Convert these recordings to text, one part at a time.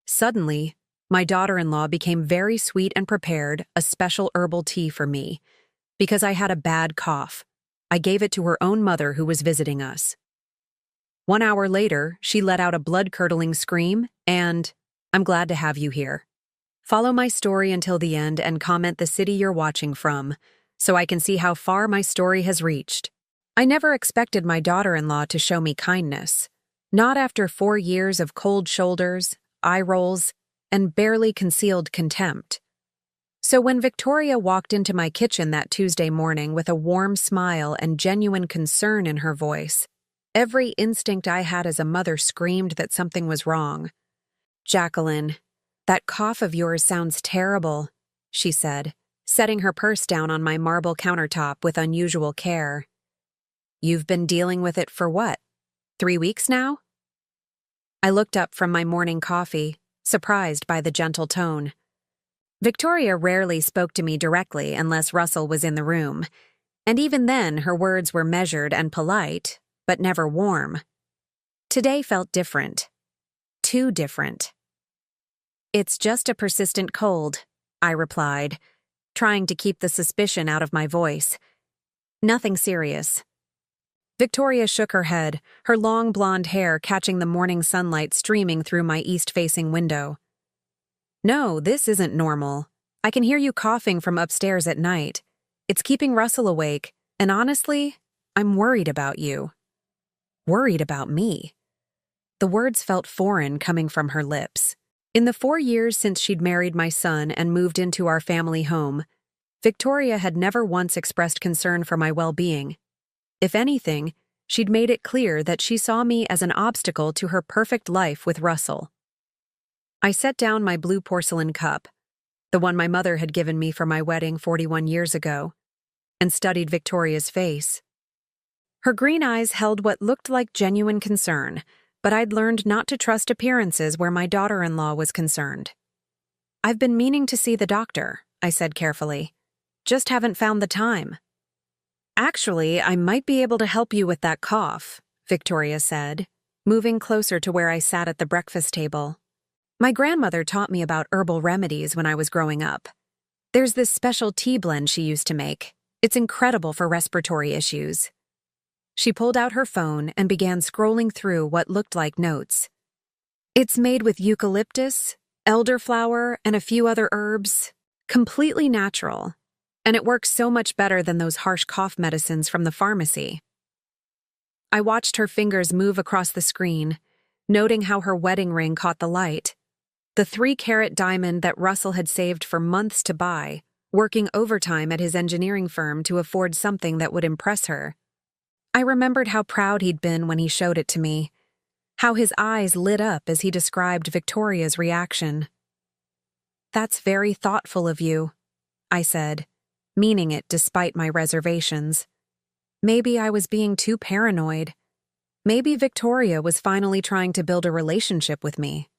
Suddenly, my daughter-in-law became very sweet and prepared a special herbal tea for me. Because I had a bad cough, I gave it to her own mother who was visiting us. 1 hour later, she let out a blood-curdling scream and, "I'm glad to have you here. Follow my story until the end and comment the city you're watching from, so I can see how far my story has reached." I never expected my daughter-in-law to show me kindness. Not after 4 years of cold shoulders, eye rolls, and barely concealed contempt. So when Victoria walked into my kitchen that Tuesday morning with a warm smile and genuine concern in her voice, every instinct I had as a mother screamed that something was wrong. "Jacqueline, that cough of yours sounds terrible," she said, setting her purse down on my marble countertop with unusual care. "You've been dealing with it for what, 3 weeks now?" I looked up from my morning coffee, surprised by the gentle tone. Victoria rarely spoke to me directly unless Russell was in the room, and even then her words were measured and polite, but never warm. Today felt different. Too different. "It's just a persistent cold," I replied, trying to keep the suspicion out of my voice. "Nothing serious." Victoria shook her head, her long blonde hair catching the morning sunlight streaming through my east-facing window. "No, this isn't normal. I can hear you coughing from upstairs at night. It's keeping Russell awake, and honestly, I'm worried about you." Worried about me? The words felt foreign coming from her lips. In the 4 years since she'd married my son and moved into our family home, Victoria had never once expressed concern for my well-being. If anything, she'd made it clear that she saw me as an obstacle to her perfect life with Russell. I set down my blue porcelain cup, the one my mother had given me for my wedding 41 years ago, and studied Victoria's face. Her green eyes held what looked like genuine concern, but I'd learned not to trust appearances where my daughter-in-law was concerned. "I've been meaning to see the doctor," I said carefully. "Just haven't found the time." "Actually, I might be able to help you with that cough," Victoria said, moving closer to where I sat at the breakfast table. "My grandmother taught me about herbal remedies when I was growing up. There's this special tea blend she used to make. It's incredible for respiratory issues." She pulled out her phone and began scrolling through what looked like notes. "It's made with eucalyptus, elderflower, and a few other herbs. Completely natural. And it works so much better than those harsh cough medicines from the pharmacy." I watched her fingers move across the screen, noting how her wedding ring caught the light. The 3-carat diamond that Russell had saved for months to buy, working overtime at his engineering firm to afford something that would impress her. I remembered how proud he'd been when he showed it to me, how his eyes lit up as he described Victoria's reaction. "That's very thoughtful of you," I said, meaning it despite my reservations. Maybe I was being too paranoid. Maybe Victoria was finally trying to build a relationship with me.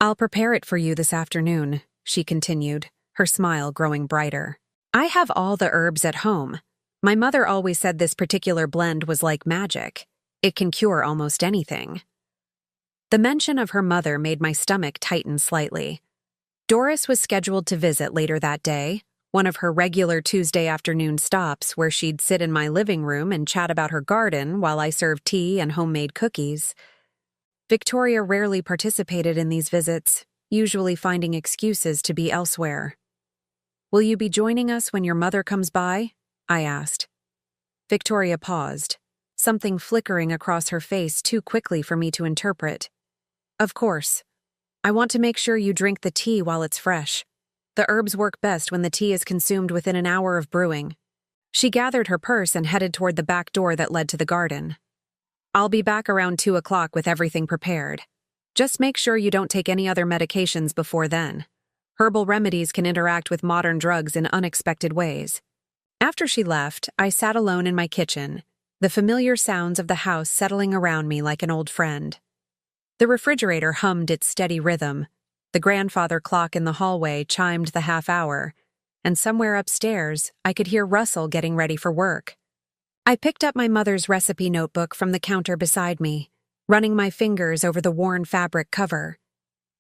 "I'll prepare it for you this afternoon," she continued, her smile growing brighter. "I have all the herbs at home. My mother always said this particular blend was like magic. It can cure almost anything." The mention of her mother made my stomach tighten slightly. Doris was scheduled to visit later that day, one of her regular Tuesday afternoon stops where she'd sit in my living room and chat about her garden while I served tea and homemade cookies. Victoria rarely participated in these visits, usually finding excuses to be elsewhere. "Will you be joining us when your mother comes by?" I asked. Victoria paused, something flickering across her face too quickly for me to interpret. "Of course. I want to make sure you drink the tea while it's fresh. The herbs work best when the tea is consumed within an hour of brewing." She gathered her purse and headed toward the back door that led to the garden. "I'll be back around 2 o'clock with everything prepared. Just make sure you don't take any other medications before then. Herbal remedies can interact with modern drugs in unexpected ways." After she left, I sat alone in my kitchen, the familiar sounds of the house settling around me like an old friend. The refrigerator hummed its steady rhythm, the grandfather clock in the hallway chimed the half-hour, and somewhere upstairs I could hear Russell getting ready for work. I picked up my mother's recipe notebook from the counter beside me, running my fingers over the worn fabric cover.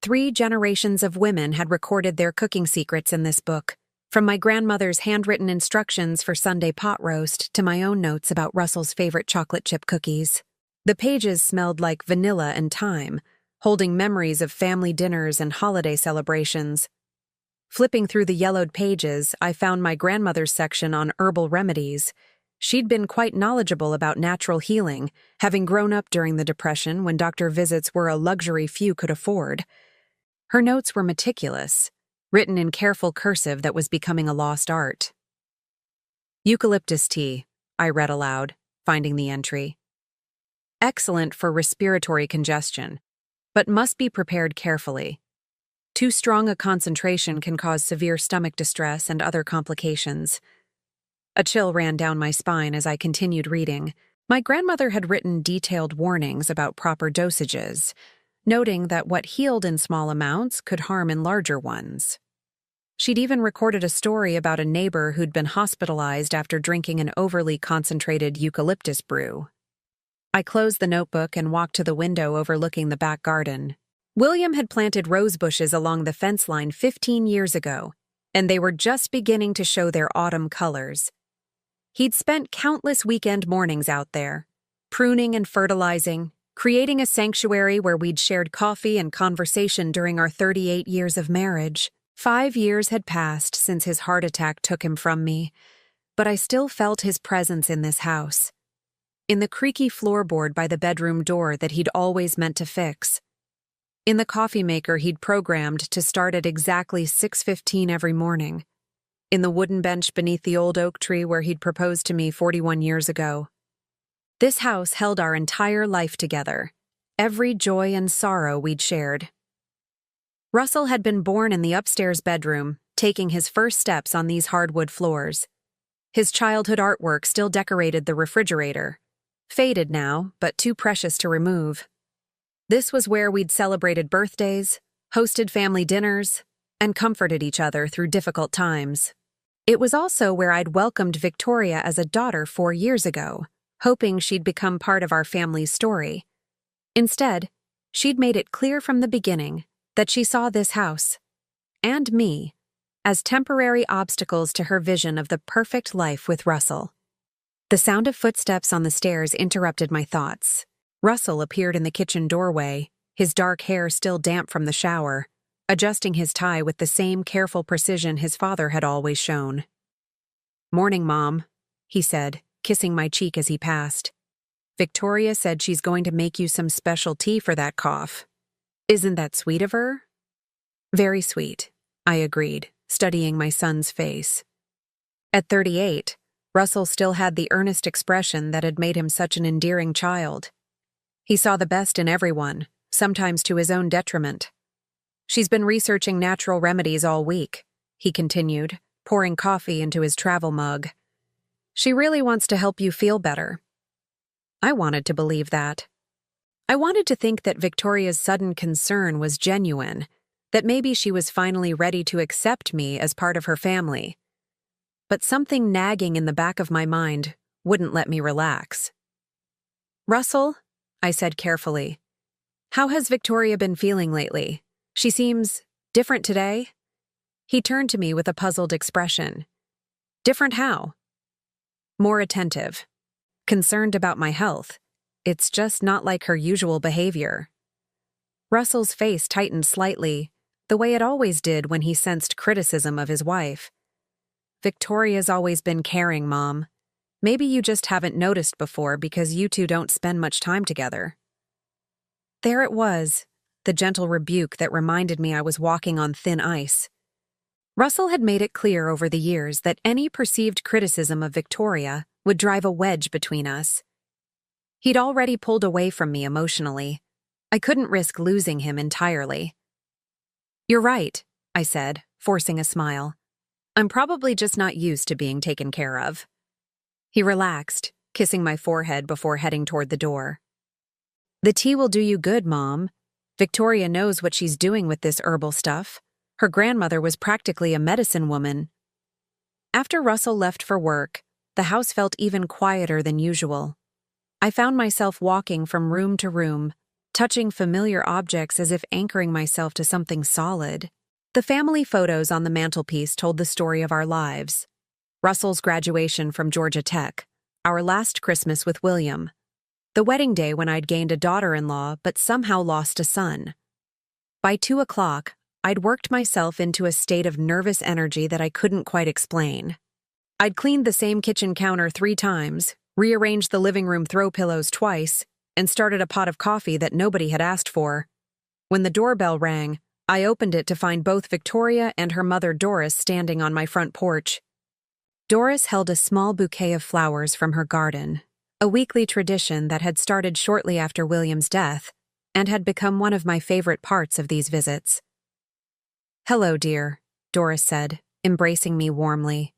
3 generations of women had recorded their cooking secrets in this book, from my grandmother's handwritten instructions for Sunday pot roast to my own notes about Russell's favorite chocolate chip cookies. The pages smelled like vanilla and thyme, holding memories of family dinners and holiday celebrations. Flipping through the yellowed pages, I found my grandmother's section on herbal remedies. She'd been quite knowledgeable about natural healing, having grown up during the Depression when doctor visits were a luxury few could afford. Her notes were meticulous, written in careful cursive that was becoming a lost art. Eucalyptus tea, I read aloud, finding the entry. Excellent for respiratory congestion, but must be prepared carefully. Too strong a concentration can cause severe stomach distress and other complications. A chill ran down my spine as I continued reading. My grandmother had written detailed warnings about proper dosages, noting that what healed in small amounts could harm in larger ones. She'd even recorded a story about a neighbor who'd been hospitalized after drinking an overly concentrated eucalyptus brew. I closed the notebook and walked to the window overlooking the back garden. William had planted rose bushes along the fence line 15 years ago, and they were just beginning to show their autumn colors. He'd spent countless weekend mornings out there, pruning and fertilizing, creating a sanctuary where we'd shared coffee and conversation during our 38 years of marriage. 5 years had passed since his heart attack took him from me, but I still felt his presence in this house. In the creaky floorboard by the bedroom door that he'd always meant to fix. In the coffee maker he'd programmed to start at exactly 6:15 every morning. In the wooden bench beneath the old oak tree where he'd proposed to me 41 years ago. This house held our entire life together, every joy and sorrow we'd shared. Russell had been born in the upstairs bedroom, taking his first steps on these hardwood floors. His childhood artwork still decorated the refrigerator, faded now, but too precious to remove. This was where we'd celebrated birthdays, hosted family dinners, and comforted each other through difficult times. It was also where I'd welcomed Victoria as a daughter 4 years ago, hoping she'd become part of our family's story. Instead, she'd made it clear from the beginning that she saw this house, and me, as temporary obstacles to her vision of the perfect life with Russell. The sound of footsteps on the stairs interrupted my thoughts. Russell appeared in the kitchen doorway, his dark hair still damp from the shower, adjusting his tie with the same careful precision his father had always shown. "Morning, Mom," he said, kissing my cheek as he passed. "Victoria said she's going to make you some special tea for that cough. Isn't that sweet of her?" "Very sweet," I agreed, studying my son's face. At 38, Russell still had the earnest expression that had made him such an endearing child. He saw the best in everyone, sometimes to his own detriment. "She's been researching natural remedies all week," he continued, pouring coffee into his travel mug. "She really wants to help you feel better." I wanted to believe that. I wanted to think that Victoria's sudden concern was genuine, that maybe she was finally ready to accept me as part of her family. But something nagging in the back of my mind wouldn't let me relax. "Russell," I said carefully, "how has Victoria been feeling lately? She seems different today?" He turned to me with a puzzled expression. "Different how?" "More attentive. Concerned about my health. It's just not like her usual behavior." Russell's face tightened slightly, the way it always did when he sensed criticism of his wife. "Victoria's always been caring, Mom. Maybe you just haven't noticed before because you two don't spend much time together." There it was, the gentle rebuke that reminded me I was walking on thin ice. Russell had made it clear over the years that any perceived criticism of Victoria would drive a wedge between us. He'd already pulled away from me emotionally. I couldn't risk losing him entirely. "You're right," I said, forcing a smile. "I'm probably just not used to being taken care of." He relaxed, kissing my forehead before heading toward the door. "The tea will do you good, Mom. Victoria knows what she's doing with this herbal stuff. Her grandmother was practically a medicine woman." After Russell left for work, the house felt even quieter than usual. I found myself walking from room to room, touching familiar objects as if anchoring myself to something solid. The family photos on the mantelpiece told the story of our lives. Russell's graduation from Georgia Tech, our last Christmas with William, the wedding day when I'd gained a daughter-in-law but somehow lost a son. By 2 o'clock, I'd worked myself into a state of nervous energy that I couldn't quite explain. I'd cleaned the same kitchen counter 3 times, rearranged the living room throw pillows twice, and started a pot of coffee that nobody had asked for. When the doorbell rang, I opened it to find both Victoria and her mother Doris standing on my front porch. Doris held a small bouquet of flowers from her garden, a weekly tradition that had started shortly after William's death and had become one of my favorite parts of these visits. "Hello, dear," Doris said, embracing me warmly.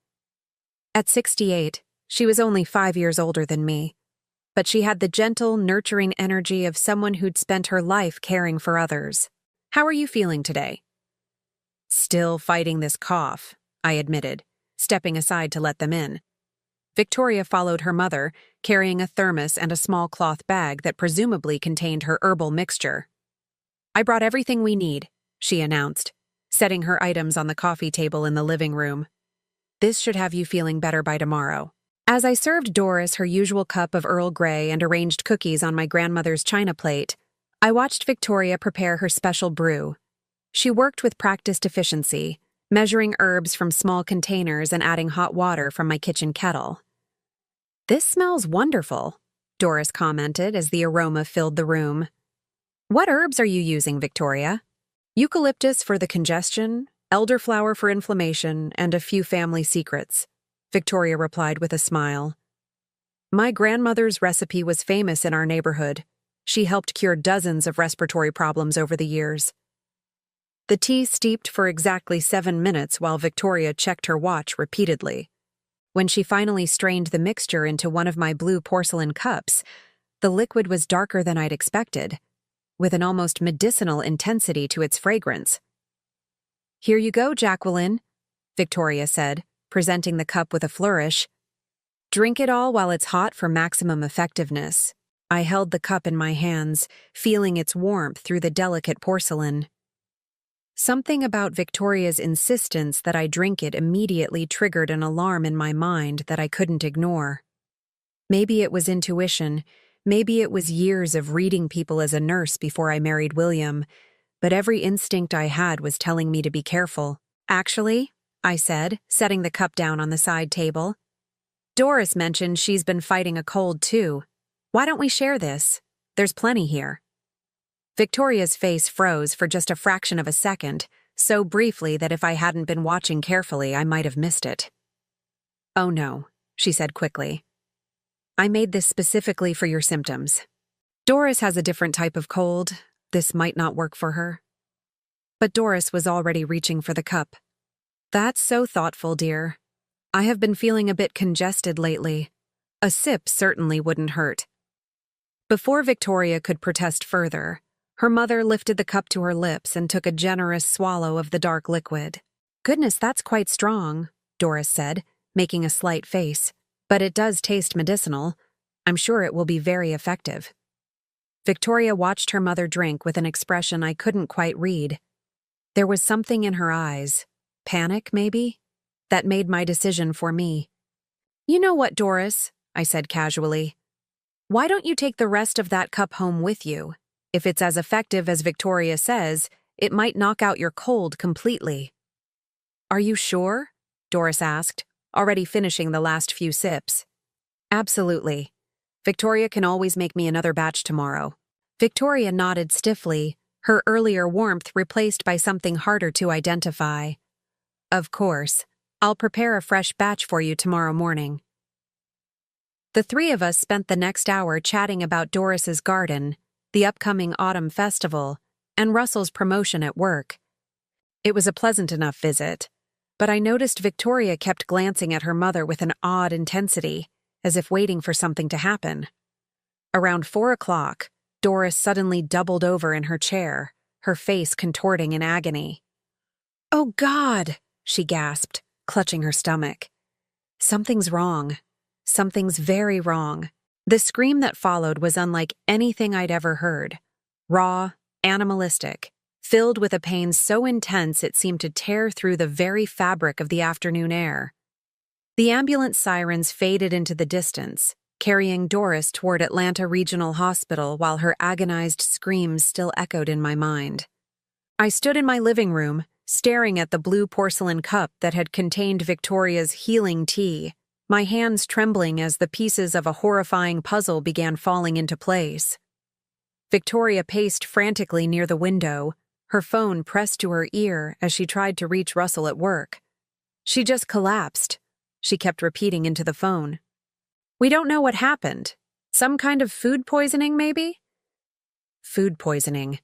At 68, she was only 5 years older than me, but she had the gentle, nurturing energy of someone who'd spent her life caring for others. "How are you feeling today?" "Still fighting this cough," I admitted, stepping aside to let them in. Victoria followed her mother, carrying a thermos and a small cloth bag that presumably contained her herbal mixture. "I brought everything we need," she announced, setting her items on the coffee table in the living room. "This should have you feeling better by tomorrow." As I served Doris her usual cup of Earl Grey and arranged cookies on my grandmother's china plate, I watched Victoria prepare her special brew. She worked with practiced efficiency, measuring herbs from small containers and adding hot water from my kitchen kettle. "This smells wonderful," Doris commented as the aroma filled the room. "What herbs are you using, Victoria?" "Eucalyptus for the congestion, elderflower for inflammation, and a few family secrets," Victoria replied with a smile. "My grandmother's recipe was famous in our neighborhood. She helped cure dozens of respiratory problems over the years." The tea steeped for exactly 7 minutes while Victoria checked her watch repeatedly. When she finally strained the mixture into one of my blue porcelain cups, the liquid was darker than I'd expected, with an almost medicinal intensity to its fragrance. "Here you go, Jacqueline," Victoria said, presenting the cup with a flourish. "Drink it all while it's hot for maximum effectiveness." I held the cup in my hands, feeling its warmth through the delicate porcelain. Something about Victoria's insistence that I drink it immediately triggered an alarm in my mind that I couldn't ignore. Maybe it was intuition, maybe it was years of reading people as a nurse before I married William, but every instinct I had was telling me to be careful. "Actually," I said, setting the cup down on the side table, "Doris mentioned she's been fighting a cold too. Why don't we share this? There's plenty here." Victoria's face froze for just a fraction of a second, so briefly that if I hadn't been watching carefully, I might have missed it. "Oh no," she said quickly. "I made this specifically for your symptoms. Doris has a different type of cold. This might not work for her." But Doris was already reaching for the cup. "That's so thoughtful, dear. I have been feeling a bit congested lately. A sip certainly wouldn't hurt." Before Victoria could protest further, her mother lifted the cup to her lips and took a generous swallow of the dark liquid. "Goodness, that's quite strong," Doris said, making a slight face. "But it does taste medicinal. I'm sure it will be very effective." Victoria watched her mother drink with an expression I couldn't quite read. There was something in her eyes, panic maybe, that made my decision for me. "You know what, Doris?" I said casually. "Why don't you take the rest of that cup home with you? If it's as effective as Victoria says, it might knock out your cold completely." "Are you sure?" Doris asked, already finishing the last few sips. "Absolutely. Victoria can always make me another batch tomorrow." Victoria nodded stiffly, her earlier warmth replaced by something harder to identify. "Of course. I'll prepare a fresh batch for you tomorrow morning." The 3 of us spent the next hour chatting about Doris's garden, the upcoming autumn festival, and Russell's promotion at work. It was a pleasant enough visit, but I noticed Victoria kept glancing at her mother with an odd intensity, as if waiting for something to happen. Around 4 o'clock, Doris suddenly doubled over in her chair, her face contorting in agony. "Oh, God!" she gasped, clutching her stomach. "Something's wrong. Something's very wrong." The scream that followed was unlike anything I'd ever heard, raw, animalistic, filled with a pain so intense it seemed to tear through the very fabric of the afternoon air. The ambulance sirens faded into the distance, carrying Doris toward Atlanta Regional Hospital while her agonized screams still echoed in my mind. I stood in my living room, staring at the blue porcelain cup that had contained Victoria's healing tea, my hands trembling as the pieces of a horrifying puzzle began falling into place. Victoria paced frantically near the window, her phone pressed to her ear as she tried to reach Russell at work. "She just collapsed," she kept repeating into the phone. "We don't know what happened. Some kind of food poisoning, maybe?" Food poisoning.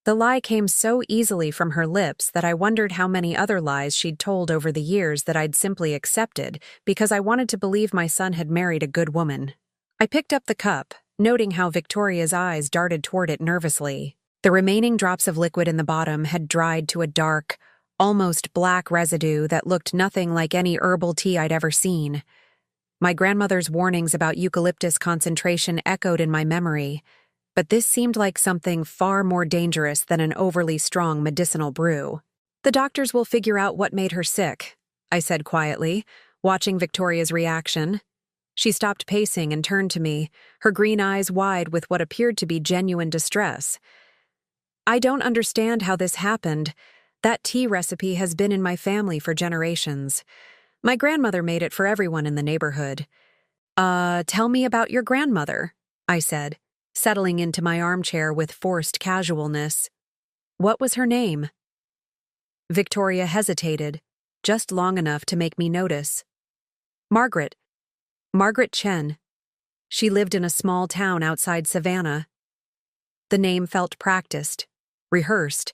The lie came so easily from her lips that I wondered how many other lies she'd told over the years that I'd simply accepted because I wanted to believe my son had married a good woman. I picked up the cup, noting how Victoria's eyes darted toward it nervously. The remaining drops of liquid in the bottom had dried to a dark, almost black residue that looked nothing like any herbal tea I'd ever seen. My grandmother's warnings about eucalyptus concentration echoed in my memory, but this seemed like something far more dangerous than an overly strong medicinal brew. "The doctors will figure out what made her sick," I said quietly, watching Victoria's reaction. She stopped pacing and turned to me, her green eyes wide with what appeared to be genuine distress. "I don't understand how this happened. That tea recipe has been in my family for generations. My grandmother made it for everyone in the neighborhood." Tell me about your grandmother," I said, settling into my armchair with forced casualness. "What was her name?" Victoria hesitated, just long enough to make me notice. Margaret Chen. She lived in a small town outside Savannah." The name felt practiced, rehearsed.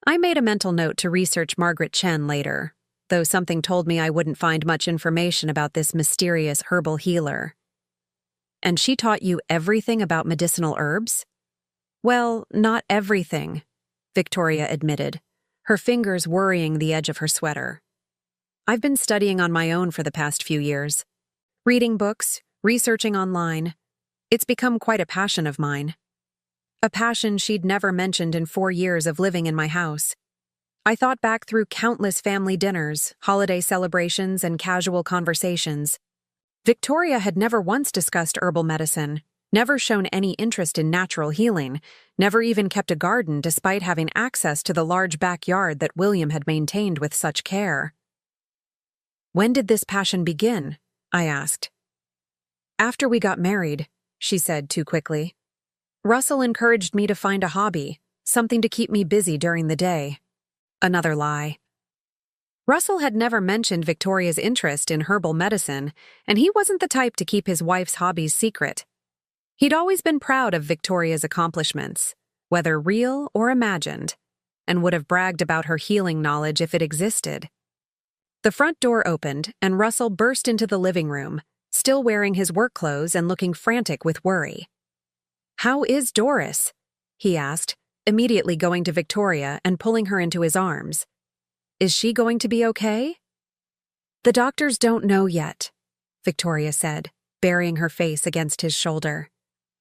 I made a mental note to research Margaret Chen later, though something told me I wouldn't find much information about this mysterious herbal healer. "And she taught you everything about medicinal herbs?" "Well, not everything," Victoria admitted, her fingers worrying the edge of her sweater. "I've been studying on my own for the past few years. Reading books, researching online. It's become quite a passion of mine. A passion she'd never mentioned in 4 years of living in my house. I thought back through countless family dinners, holiday celebrations, and casual conversations. Victoria had never once discussed herbal medicine, never shown any interest in natural healing, never even kept a garden despite having access to the large backyard that William had maintained with such care. "When did this passion begin?" I asked. "After we got married," she said too quickly. "Russell encouraged me to find a hobby, something to keep me busy during the day." Another lie. Russell had never mentioned Victoria's interest in herbal medicine, and he wasn't the type to keep his wife's hobbies secret. He'd always been proud of Victoria's accomplishments, whether real or imagined, and would have bragged about her healing knowledge if it existed. The front door opened, and Russell burst into the living room, still wearing his work clothes and looking frantic with worry. "How is Doris?" he asked, immediately going to Victoria and pulling her into his arms. "Is she going to be okay?" "The doctors don't know yet," Victoria said, burying her face against his shoulder.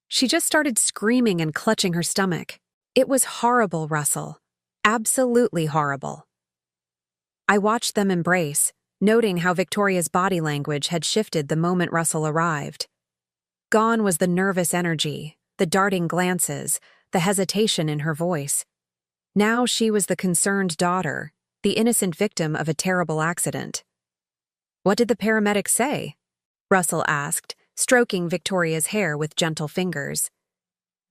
She just started screaming and clutching her stomach. It was horrible, Russell. Absolutely horrible. I watched them embrace, noting how Victoria's body language had shifted the moment Russell arrived. Gone was the nervous energy, the darting glances, the hesitation in her voice. Now she was the concerned daughter, the innocent victim of a terrible accident. "What did the paramedics say?" Russell asked, stroking Victoria's hair with gentle fingers.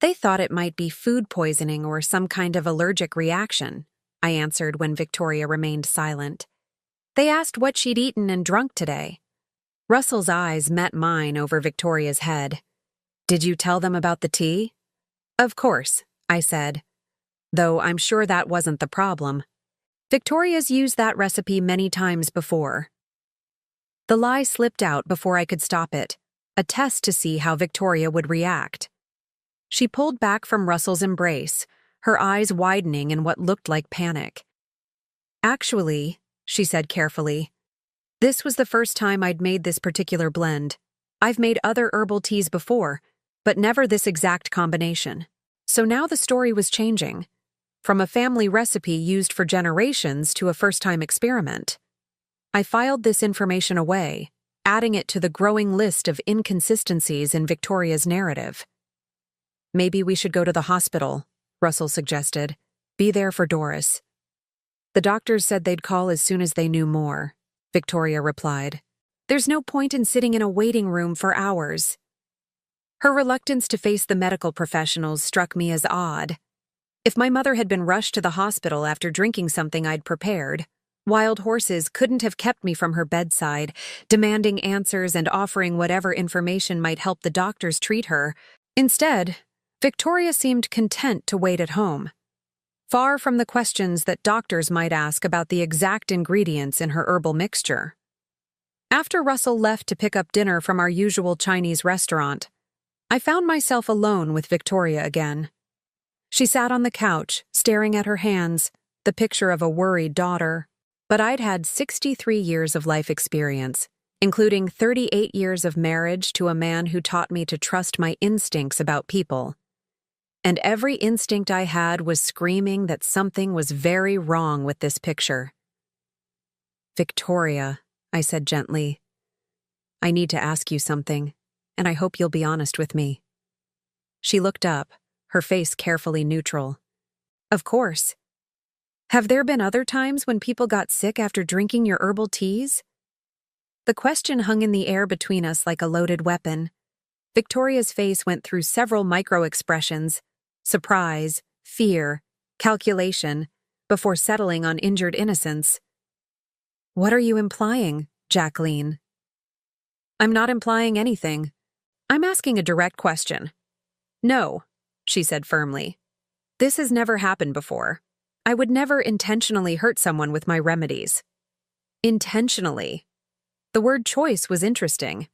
"They thought it might be food poisoning or some kind of allergic reaction," I answered when Victoria remained silent. "They asked what she'd eaten and drunk today." Russell's eyes met mine over Victoria's head. "Did you tell them about the tea?" "Of course," I said, though I'm sure that wasn't the problem. Victoria's used that recipe many times before. The lie slipped out before I could stop it, a test to see how Victoria would react. She pulled back from Russell's embrace, her eyes widening in what looked like panic. "Actually," she said carefully, "this was the first time I'd made this particular blend. I've made other herbal teas before, but never this exact combination. So now the story was changing, from a family recipe used for generations to a first-time experiment. I filed this information away, adding it to the growing list of inconsistencies in Victoria's narrative. Maybe we should go to the hospital, Russell suggested. Be there for Doris. The doctors said they'd call as soon as they knew more, Victoria replied. There's no point in sitting in a waiting room for hours. Her reluctance to face the medical professionals struck me as odd. If my mother had been rushed to the hospital after drinking something I'd prepared, wild horses couldn't have kept me from her bedside, demanding answers and offering whatever information might help the doctors treat her. Instead, Victoria seemed content to wait at home, far from the questions that doctors might ask about the exact ingredients in her herbal mixture. After Russell left to pick up dinner from our usual Chinese restaurant, I found myself alone with Victoria again. She sat on the couch, staring at her hands, the picture of a worried daughter. But I'd had 63 years of life experience, including 38 years of marriage to a man who taught me to trust my instincts about people. And every instinct I had was screaming that something was very wrong with this picture. Victoria, I said gently, I need to ask you something, and I hope you'll be honest with me. She looked up, her face carefully neutral. Of course. Have there been other times when people got sick after drinking your herbal teas? The question hung in the air between us like a loaded weapon. Victoria's face went through several micro-expressions: surprise, fear, calculation, before settling on injured innocence. What are you implying, Jacqueline? I'm not implying anything. I'm asking a direct question. No, she said firmly. This has never happened before. I would never intentionally hurt someone with my remedies. Intentionally. The word choice was interesting.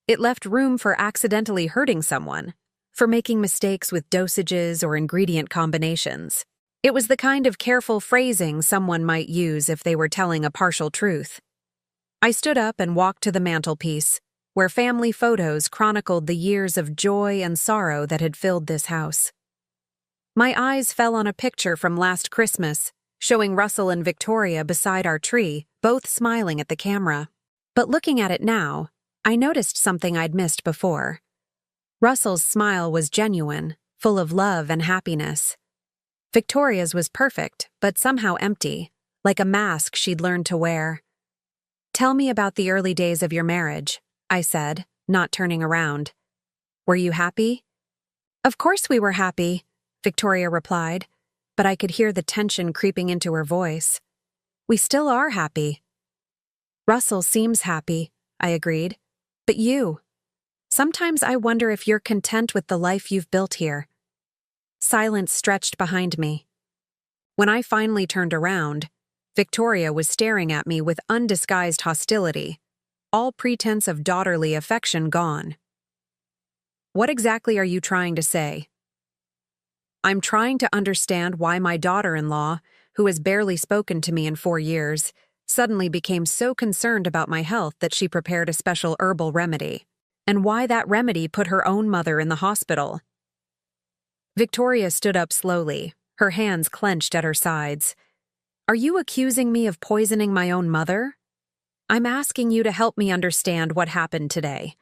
It left room for accidentally hurting someone, for making mistakes with dosages or ingredient combinations. It was the kind of careful phrasing someone might use if they were telling a partial truth. I stood up and walked to the mantelpiece, where family photos chronicled the years of joy and sorrow that had filled this house. My eyes fell on a picture from last Christmas, showing Russell and Victoria beside our tree, both smiling at the camera. But looking at it now, I noticed something I'd missed before. Russell's smile was genuine, full of love and happiness. Victoria's was perfect, but somehow empty, like a mask she'd learned to wear. Tell me about the early days of your marriage, I said, not turning around. Were you happy? Of course we were happy, Victoria replied, but I could hear the tension creeping into her voice. We still are happy. Russell seems happy, I agreed. But you? Sometimes I wonder if you're content with the life you've built here. Silence stretched behind me. When I finally turned around, Victoria was staring at me with undisguised hostility, all pretense of daughterly affection gone. What exactly are you trying to say? I'm trying to understand why my daughter-in-law, who has barely spoken to me in 4 years, suddenly became so concerned about my health that she prepared a special herbal remedy, and why that remedy put her own mother in the hospital. Victoria stood up slowly, her hands clenched at her sides. Are you accusing me of poisoning my own mother? I'm asking you to help me understand what happened today.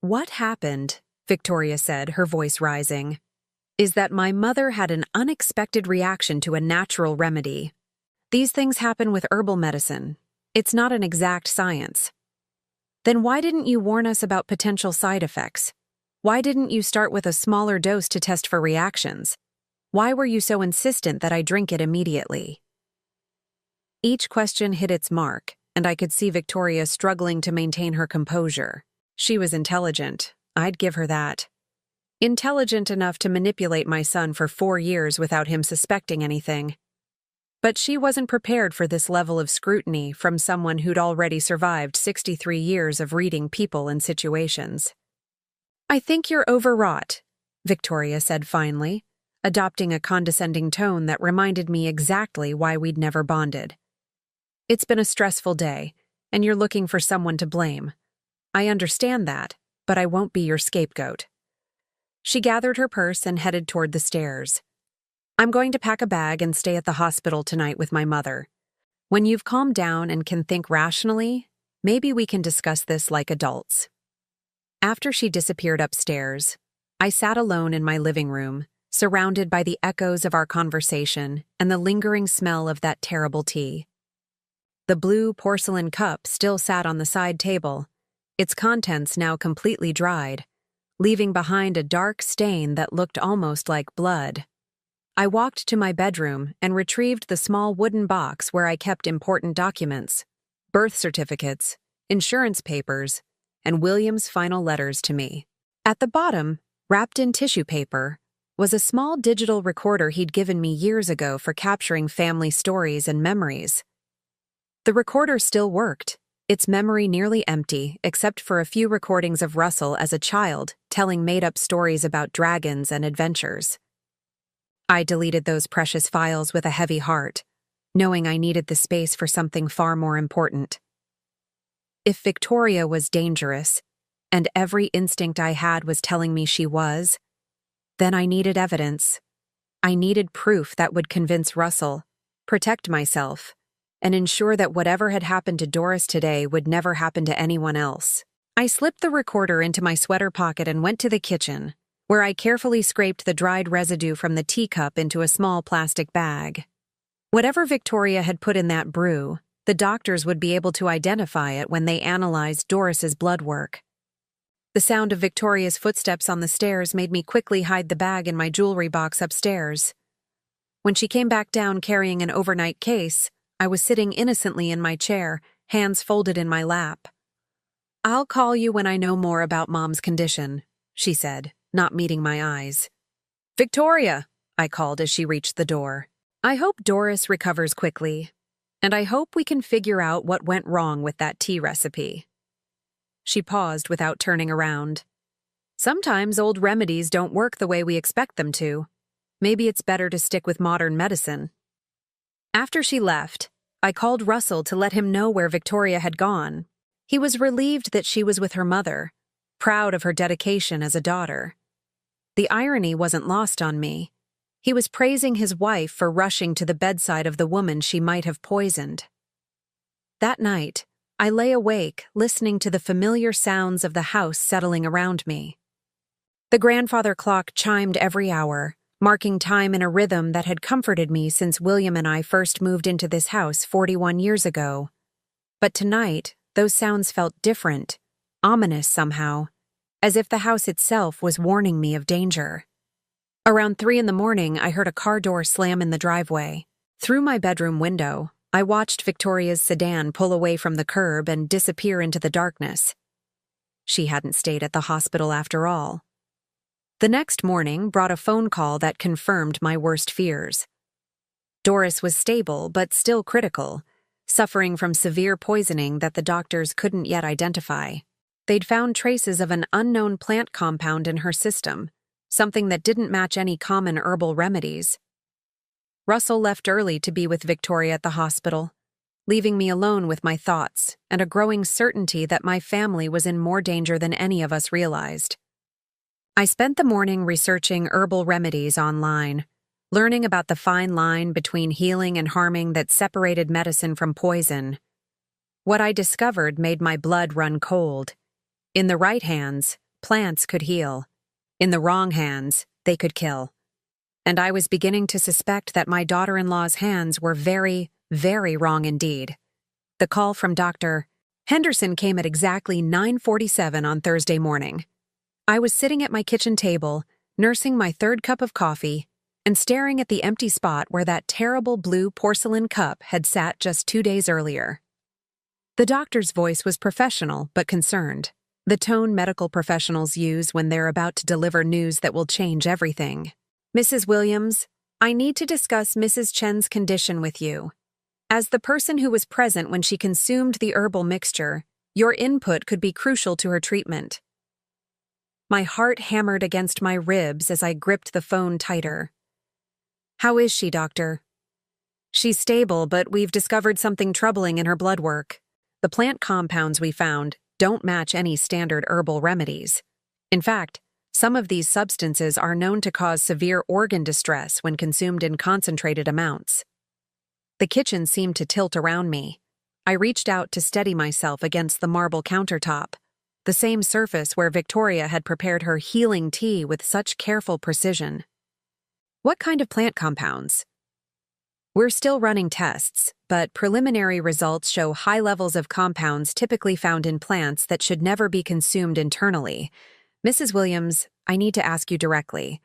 What happened, Victoria said, her voice rising, is that my mother had an unexpected reaction to a natural remedy. These things happen with herbal medicine. It's not an exact science. Then why didn't you warn us about potential side effects? Why didn't you start with a smaller dose to test for reactions? Why were you so insistent that I drink it immediately? Each question hit its mark, and I could see Victoria struggling to maintain her composure. She was intelligent. I'd give her that. Intelligent enough to manipulate my son for 4 years without him suspecting anything. But she wasn't prepared for this level of scrutiny from someone who'd already survived 63 years of reading people and situations. I think you're overwrought, Victoria said finally, adopting a condescending tone that reminded me exactly why we'd never bonded. It's been a stressful day, and you're looking for someone to blame. I understand that, but I won't be your scapegoat. She gathered her purse and headed toward the stairs. I'm going to pack a bag and stay at the hospital tonight with my mother. When you've calmed down and can think rationally, maybe we can discuss this like adults. After she disappeared upstairs, I sat alone in my living room, surrounded by the echoes of our conversation and the lingering smell of that terrible tea. The blue porcelain cup still sat on the side table, its contents now completely dried, leaving behind a dark stain that looked almost like blood. I walked to my bedroom and retrieved the small wooden box where I kept important documents, birth certificates, insurance papers, and William's final letters to me. At the bottom, wrapped in tissue paper, was a small digital recorder he'd given me years ago for capturing family stories and memories. The recorder still worked, its memory nearly empty except for a few recordings of Russell as a child telling made-up stories about dragons and adventures. I deleted those precious files with a heavy heart, knowing I needed the space for something far more important. If Victoria was dangerous, and every instinct I had was telling me she was, then I needed evidence. I needed proof that would convince Russell, protect myself, and ensure that whatever had happened to Doris today would never happen to anyone else. I slipped the recorder into my sweater pocket and went to the kitchen, where I carefully scraped the dried residue from the teacup into a small plastic bag. Whatever Victoria had put in that brew, the doctors would be able to identify it when they analyzed Doris's blood work. The sound of Victoria's footsteps on the stairs made me quickly hide the bag in my jewelry box upstairs. When she came back down carrying an overnight case, I was sitting innocently in my chair, hands folded in my lap. "I'll call you when I know more about Mom's condition," she said, not meeting my eyes. "Victoria," I called as she reached the door. "I hope Doris recovers quickly, and I hope we can figure out what went wrong with that tea recipe." She paused without turning around. "Sometimes old remedies don't work the way we expect them to. Maybe it's better to stick with modern medicine." After she left, I called Russell to let him know where Victoria had gone. He was relieved that she was with her mother, proud of her dedication as a daughter. The irony wasn't lost on me. He was praising his wife for rushing to the bedside of the woman she might have poisoned. That night, I lay awake, listening to the familiar sounds of the house settling around me. The grandfather clock chimed every hour, marking time in a rhythm that had comforted me since William and I first moved into this house 41 years ago. But tonight, those sounds felt different, ominous somehow, as if the house itself was warning me of danger. Around 3 a.m, I heard a car door slam in the driveway. Through my bedroom window, I watched Victoria's sedan pull away from the curb and disappear into the darkness. She hadn't stayed at the hospital after all. The next morning brought a phone call that confirmed my worst fears. Doris was stable but still critical, suffering from severe poisoning that the doctors couldn't yet identify. They'd found traces of an unknown plant compound in her system, something that didn't match any common herbal remedies. Russell left early to be with Victoria at the hospital, leaving me alone with my thoughts and a growing certainty that my family was in more danger than any of us realized. I spent the morning researching herbal remedies online, learning about the fine line between healing and harming that separated medicine from poison. What I discovered made my blood run cold. In the right hands, plants could heal. In the wrong hands, they could kill. And I was beginning to suspect that my daughter-in-law's hands were very, very wrong indeed. The call from Dr. Henderson came at exactly 9:47 on Thursday morning. I was sitting at my kitchen table, nursing my third cup of coffee, and staring at the empty spot where that terrible blue porcelain cup had sat just 2 days earlier. The doctor's voice was professional but concerned, the tone medical professionals use when they're about to deliver news that will change everything. "Mrs. Williams, I need to discuss Mrs. Chen's condition with you. As the person who was present when she consumed the herbal mixture, your input could be crucial to her treatment." My heart hammered against my ribs as I gripped the phone tighter. "How is she, doctor?" "She's stable, but we've discovered something troubling in her blood work. The plant compounds we found don't match any standard herbal remedies. In fact, Some of these substances are known to cause severe organ distress when consumed in concentrated amounts. The kitchen seemed to tilt around me. I reached out to steady myself against the marble countertop, the same surface where Victoria had prepared her healing tea with such careful precision. What kind of plant compounds? We're still running tests, but preliminary results show high levels of compounds typically found in plants that should never be consumed internally. Mrs. Williams, I need to ask you directly.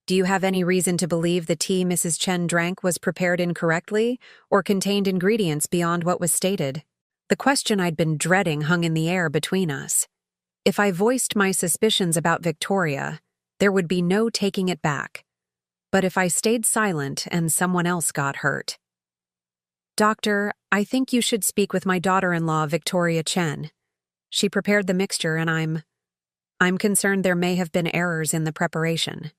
Do you have any reason to believe the tea Mrs. Chen drank was prepared incorrectly or contained ingredients beyond what was stated? The question I'd been dreading hung in the air between us. If I voiced my suspicions about Victoria, there would be no taking it back. But if I stayed silent and someone else got hurt. Doctor, I think you should speak with my daughter-in-law, Victoria Chen. She prepared the mixture and I'm concerned there may have been errors in the preparation.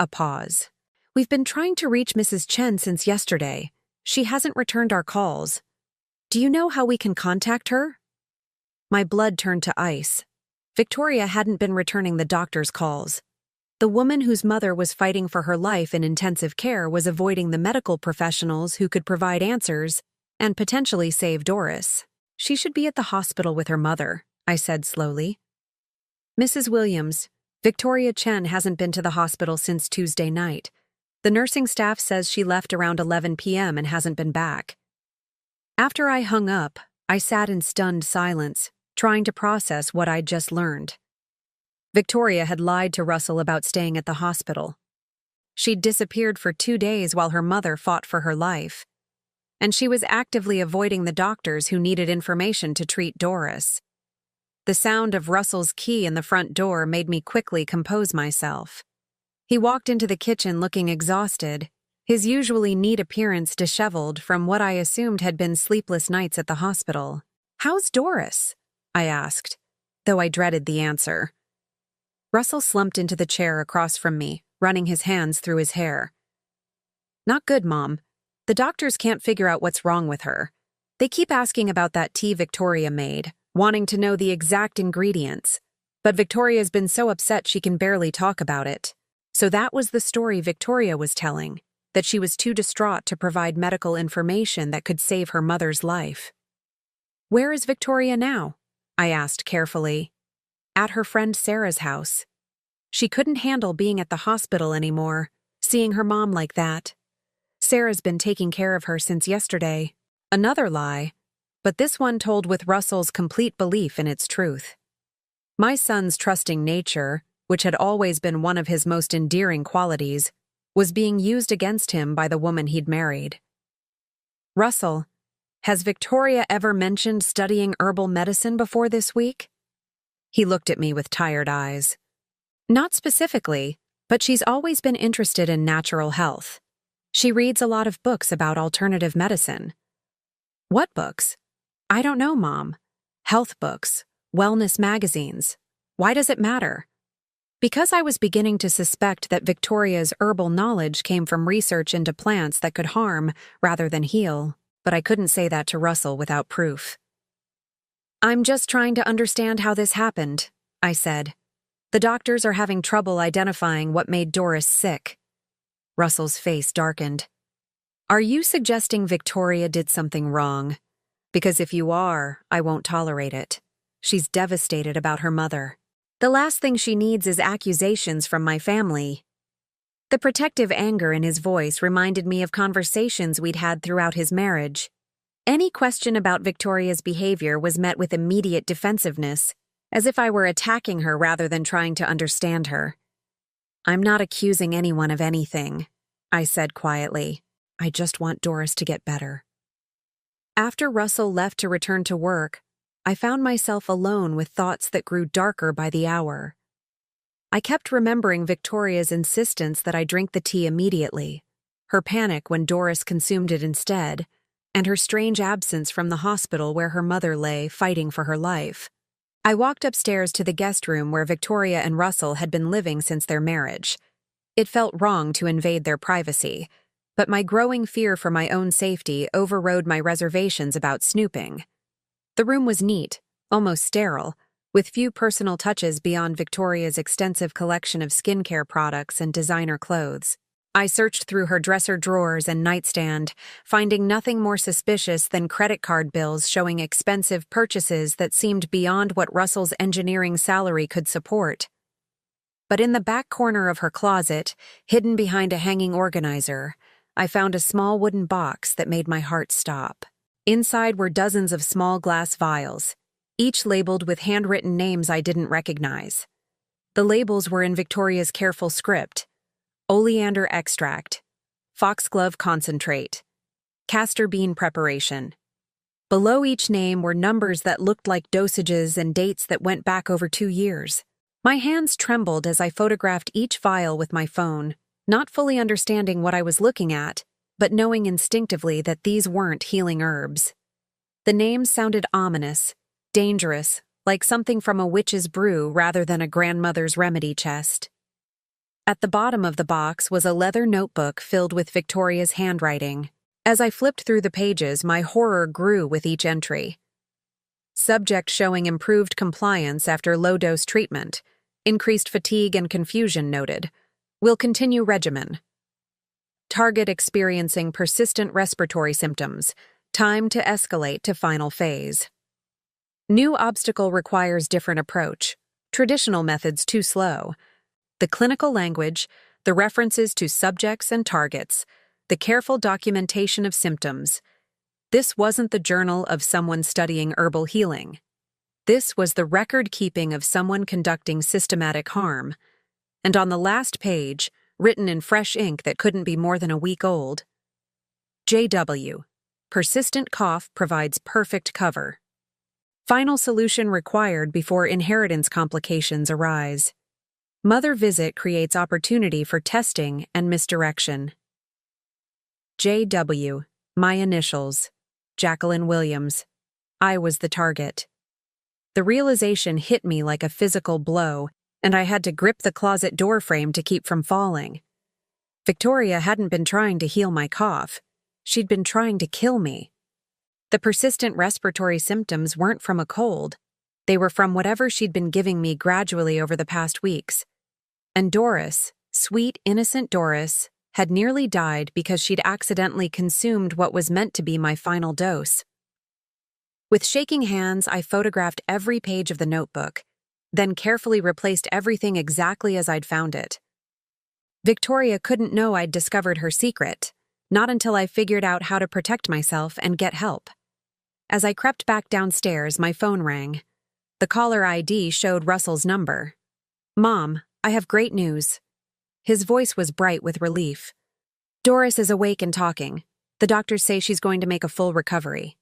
A pause. We've been trying to reach Mrs. Chen since yesterday. She hasn't returned our calls. Do you know how we can contact her? My blood turned to ice. Victoria hadn't been returning the doctor's calls. The woman whose mother was fighting for her life in intensive care was avoiding the medical professionals who could provide answers and potentially save Doris. She should be at the hospital with her mother, I said slowly. Mrs. Williams, Victoria Chen hasn't been to the hospital since Tuesday night. The nursing staff says she left around 11 p.m. and hasn't been back. After I hung up, I sat in stunned silence, trying to process what I'd just learned. Victoria had lied to Russell about staying at the hospital. She'd disappeared for 2 days while her mother fought for her life. And she was actively avoiding the doctors who needed information to treat Doris. The sound of Russell's key in the front door made me quickly compose myself. He walked into the kitchen looking exhausted, his usually neat appearance disheveled from what I assumed had been sleepless nights at the hospital. "How's Doris?" I asked, though I dreaded the answer. Russell slumped into the chair across from me, running his hands through his hair. "Not good, Mom. The doctors can't figure out what's wrong with her. They keep asking about that tea Victoria made, wanting to know the exact ingredients. But Victoria's been so upset she can barely talk about it. So that was the story Victoria was telling, that she was too distraught to provide medical information that could save her mother's life." "Where is Victoria now?" I asked carefully. "At her friend Sarah's house. She couldn't handle being at the hospital anymore, seeing her mom like that. Sarah's been taking care of her since yesterday." Another lie, but this one told with Russell's complete belief in its truth. My son's trusting nature, which had always been one of his most endearing qualities, was being used against him by the woman he'd married. "Russell, has Victoria ever mentioned studying herbal medicine before this week?" He looked at me with tired eyes. "Not specifically, but she's always been interested in natural health. She reads a lot of books about alternative medicine." "What books?" "I don't know, Mom. Health books, wellness magazines. Why does it matter?" Because I was beginning to suspect that Victoria's herbal knowledge came from research into plants that could harm rather than heal, but I couldn't say that to Russell without proof. "I'm just trying to understand how this happened," I said. "The doctors are having trouble identifying what made Doris sick." Russell's face darkened. "Are you suggesting Victoria did something wrong? Because if you are, I won't tolerate it. She's devastated about her mother. The last thing she needs is accusations from my family." The protective anger in his voice reminded me of conversations we'd had throughout his marriage. Any question about Victoria's behavior was met with immediate defensiveness, as if I were attacking her rather than trying to understand her. "I'm not accusing anyone of anything," I said quietly. "I just want Doris to get better." After Russell left to return to work, I found myself alone with thoughts that grew darker by the hour. I kept remembering Victoria's insistence that I drink the tea immediately, her panic when Doris consumed it instead, and her strange absence from the hospital where her mother lay, fighting for her life. I walked upstairs to the guest room where Victoria and Russell had been living since their marriage. It felt wrong to invade their privacy, but my growing fear for my own safety overrode my reservations about snooping. The room was neat, almost sterile, with few personal touches beyond Victoria's extensive collection of skincare products and designer clothes. I searched through her dresser drawers and nightstand, finding nothing more suspicious than credit card bills showing expensive purchases that seemed beyond what Russell's engineering salary could support. But in the back corner of her closet, hidden behind a hanging organizer, I found a small wooden box that made my heart stop. Inside were dozens of small glass vials, each labeled with handwritten names I didn't recognize. The labels were in Victoria's careful script: oleander extract, foxglove concentrate, castor bean preparation. Below each name were numbers that looked like dosages and dates that went back over 2 years. My hands trembled as I photographed each vial with my phone, not fully understanding what I was looking at, but knowing instinctively that these weren't healing herbs. The names sounded ominous, dangerous, like something from a witch's brew rather than a grandmother's remedy chest. At the bottom of the box was a leather notebook filled with Victoria's handwriting. As I flipped through the pages, my horror grew with each entry. Subject showing improved compliance after low-dose treatment. Increased fatigue and confusion noted. Will continue regimen. Target experiencing persistent respiratory symptoms. Time to escalate to final phase. New obstacle requires different approach. Traditional methods too slow. The clinical language, the references to subjects and targets, the careful documentation of symptoms. This wasn't the journal of someone studying herbal healing. This was the record-keeping of someone conducting systematic harm. And on the last page, written in fresh ink that couldn't be more than a week old, JW. Persistent cough provides perfect cover. Final solution required before inheritance complications arise. Mother visit creates opportunity for testing and misdirection. JW. My initials. Jacqueline Williams. I was the target. The realization hit me like a physical blow, and I had to grip the closet door frame to keep from falling. Victoria hadn't been trying to heal my cough. She'd been trying to kill me. The persistent respiratory symptoms weren't from a cold. They were from whatever she'd been giving me gradually over the past weeks. And Doris, sweet, innocent Doris, had nearly died because she'd accidentally consumed what was meant to be my final dose. With shaking hands, I photographed every page of the notebook, then carefully replaced everything exactly as I'd found it. Victoria couldn't know I'd discovered her secret, not until I figured out how to protect myself and get help. As I crept back downstairs, my phone rang. The caller ID showed Russell's number. "Mom, I have great news." His voice was bright with relief. "Doris is awake and talking. The doctors say she's going to make a full recovery."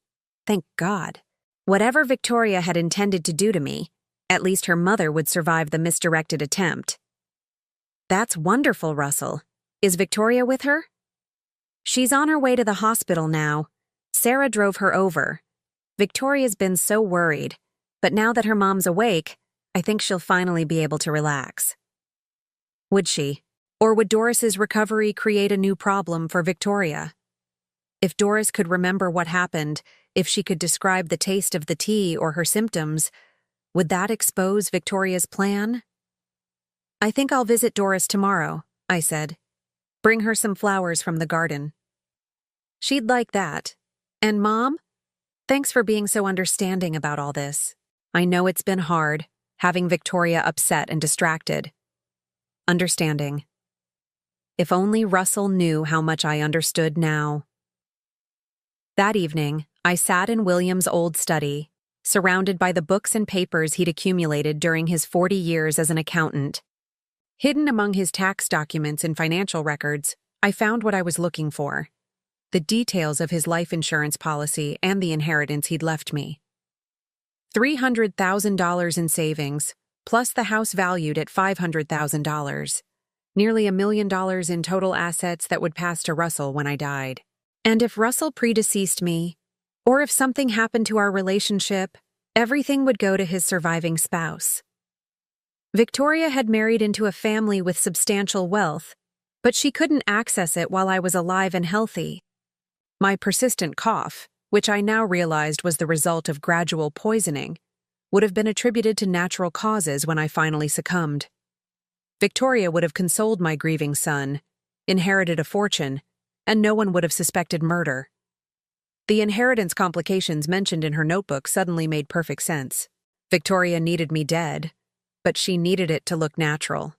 Thank God. Whatever Victoria had intended to do to me, at least her mother would survive the misdirected attempt. "That's wonderful, Russell. Is Victoria with her?" "She's on her way to the hospital now. Sarah drove her over. Victoria's been so worried, but now that her mom's awake, I think she'll finally be able to relax." Would she? Or would Doris's recovery create a new problem for Victoria? If Doris could remember what happened, if she could describe the taste of the tea or her symptoms, would that expose Victoria's plan? "I think I'll visit Doris tomorrow," I said. "Bring her some flowers from the garden." "She'd like that. And Mom? Thanks for being so understanding about all this. I know it's been hard, having Victoria upset and distracted." Understanding. If only Russell knew how much I understood now. That evening, I sat in William's old study, surrounded by the books and papers he'd accumulated during his 40 years as an accountant. Hidden among his tax documents and financial records, I found what I was looking for: the details of his life insurance policy and the inheritance he'd left me. $300,000 in savings, plus the house valued at $500,000. Nearly $1 million in total assets that would pass to Russell when I died. And if Russell predeceased me, or if something happened to our relationship, everything would go to his surviving spouse. Victoria had married into a family with substantial wealth, but she couldn't access it while I was alive and healthy. My persistent cough, which I now realized was the result of gradual poisoning, would have been attributed to natural causes when I finally succumbed. Victoria would have consoled my grieving son, inherited a fortune, and no one would have suspected murder. The inheritance complications mentioned in her notebook suddenly made perfect sense. Victoria needed me dead, but she needed it to look natural.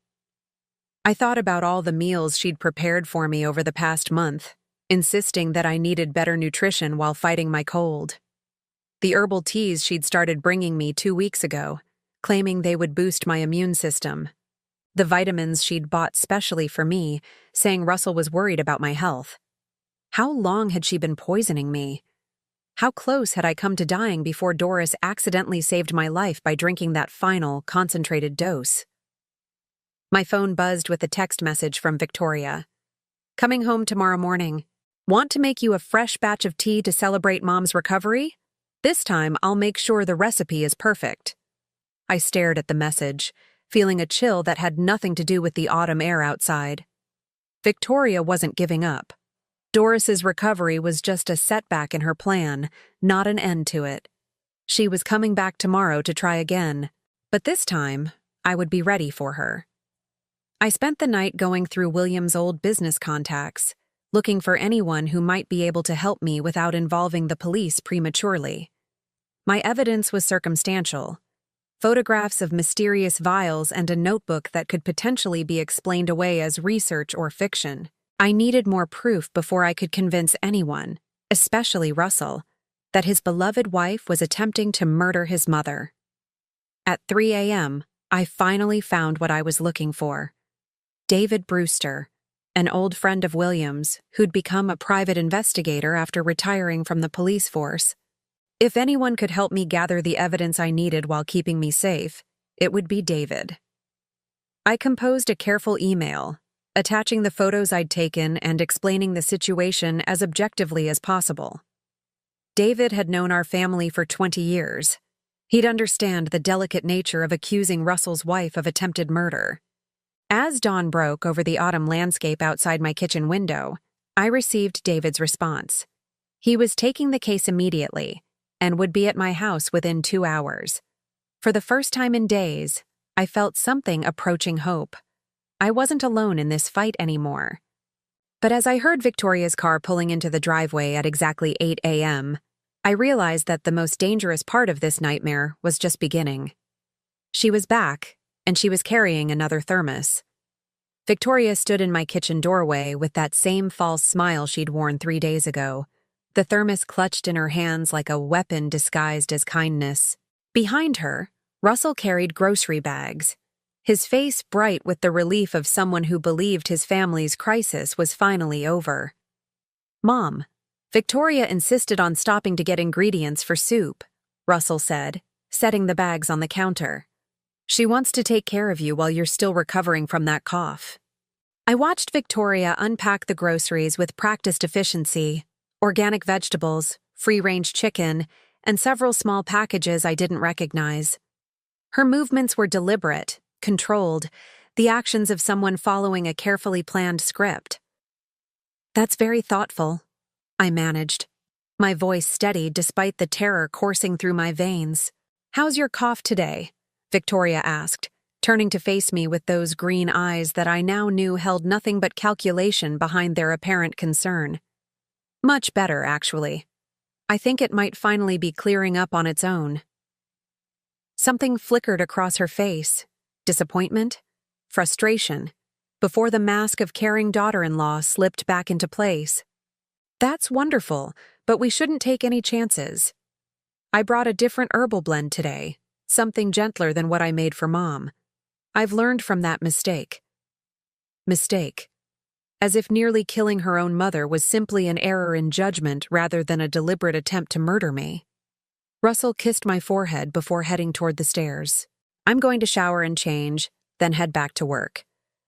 I thought about all the meals she'd prepared for me over the past month, insisting that I needed better nutrition while fighting my cold. The herbal teas she'd started bringing me 2 weeks ago, claiming they would boost my immune system. The vitamins she'd bought specially for me, saying Russell was worried about my health. How long had she been poisoning me? How close had I come to dying before Doris accidentally saved my life by drinking that final, concentrated dose? My phone buzzed with a text message from Victoria. Coming home tomorrow morning. Want to make you a fresh batch of tea to celebrate Mom's recovery? This time I'll make sure the recipe is perfect. I stared at the message, feeling a chill that had nothing to do with the autumn air outside. Victoria wasn't giving up. Doris's recovery was just a setback in her plan, not an end to it. She was coming back tomorrow to try again, but this time I would be ready for her. I spent the night going through William's old business contacts, looking for anyone who might be able to help me without involving the police prematurely. My evidence was circumstantial. Photographs of mysterious vials and a notebook that could potentially be explained away as research or fiction. I needed more proof before I could convince anyone, especially Russell, that his beloved wife was attempting to murder his mother. At 3 a.m., I finally found what I was looking for. David Brewster, an old friend of William's who'd become a private investigator after retiring from the police force. If anyone could help me gather the evidence I needed while keeping me safe, it would be David. I composed a careful email, attaching the photos I'd taken and explaining the situation as objectively as possible. David had known our family for 20 years. He'd understand the delicate nature of accusing Russell's wife of attempted murder. As dawn broke over the autumn landscape outside my kitchen window, I received David's response. He was taking the case immediately and would be at my house within 2 hours. For the first time in days, I felt something approaching hope. I wasn't alone in this fight anymore. But as I heard Victoria's car pulling into the driveway at exactly 8 a.m., I realized that the most dangerous part of this nightmare was just beginning. She was back, and she was carrying another thermos. Victoria stood in my kitchen doorway with that same false smile she'd worn 3 days ago, the thermos clutched in her hands like a weapon disguised as kindness. Behind her, Russell carried grocery bags, his face bright with the relief of someone who believed his family's crisis was finally over. "Mom, Victoria insisted on stopping to get ingredients for soup," Russell said, setting the bags on the counter. "She wants to take care of you while you're still recovering from that cough." I watched Victoria unpack the groceries with practiced efficiency: organic vegetables, free-range chicken, and several small packages I didn't recognize. Her movements were deliberate, controlled, the actions of someone following a carefully planned script. "That's very thoughtful," I managed, my voice steady despite the terror coursing through my veins. "How's your cough today?" Victoria asked, turning to face me with those green eyes that I now knew held nothing but calculation behind their apparent concern. "Much better, actually. I think it might finally be clearing up on its own." Something flickered across her face: disappointment, frustration, before the mask of caring daughter-in-law slipped back into place. "That's wonderful, but we shouldn't take any chances. I brought a different herbal blend today, something gentler than what I made for Mom. I've learned from that mistake." Mistake. As if nearly killing her own mother was simply an error in judgment rather than a deliberate attempt to murder me. Russell kissed my forehead before heading toward the stairs. "I'm going to shower and change, then head back to work.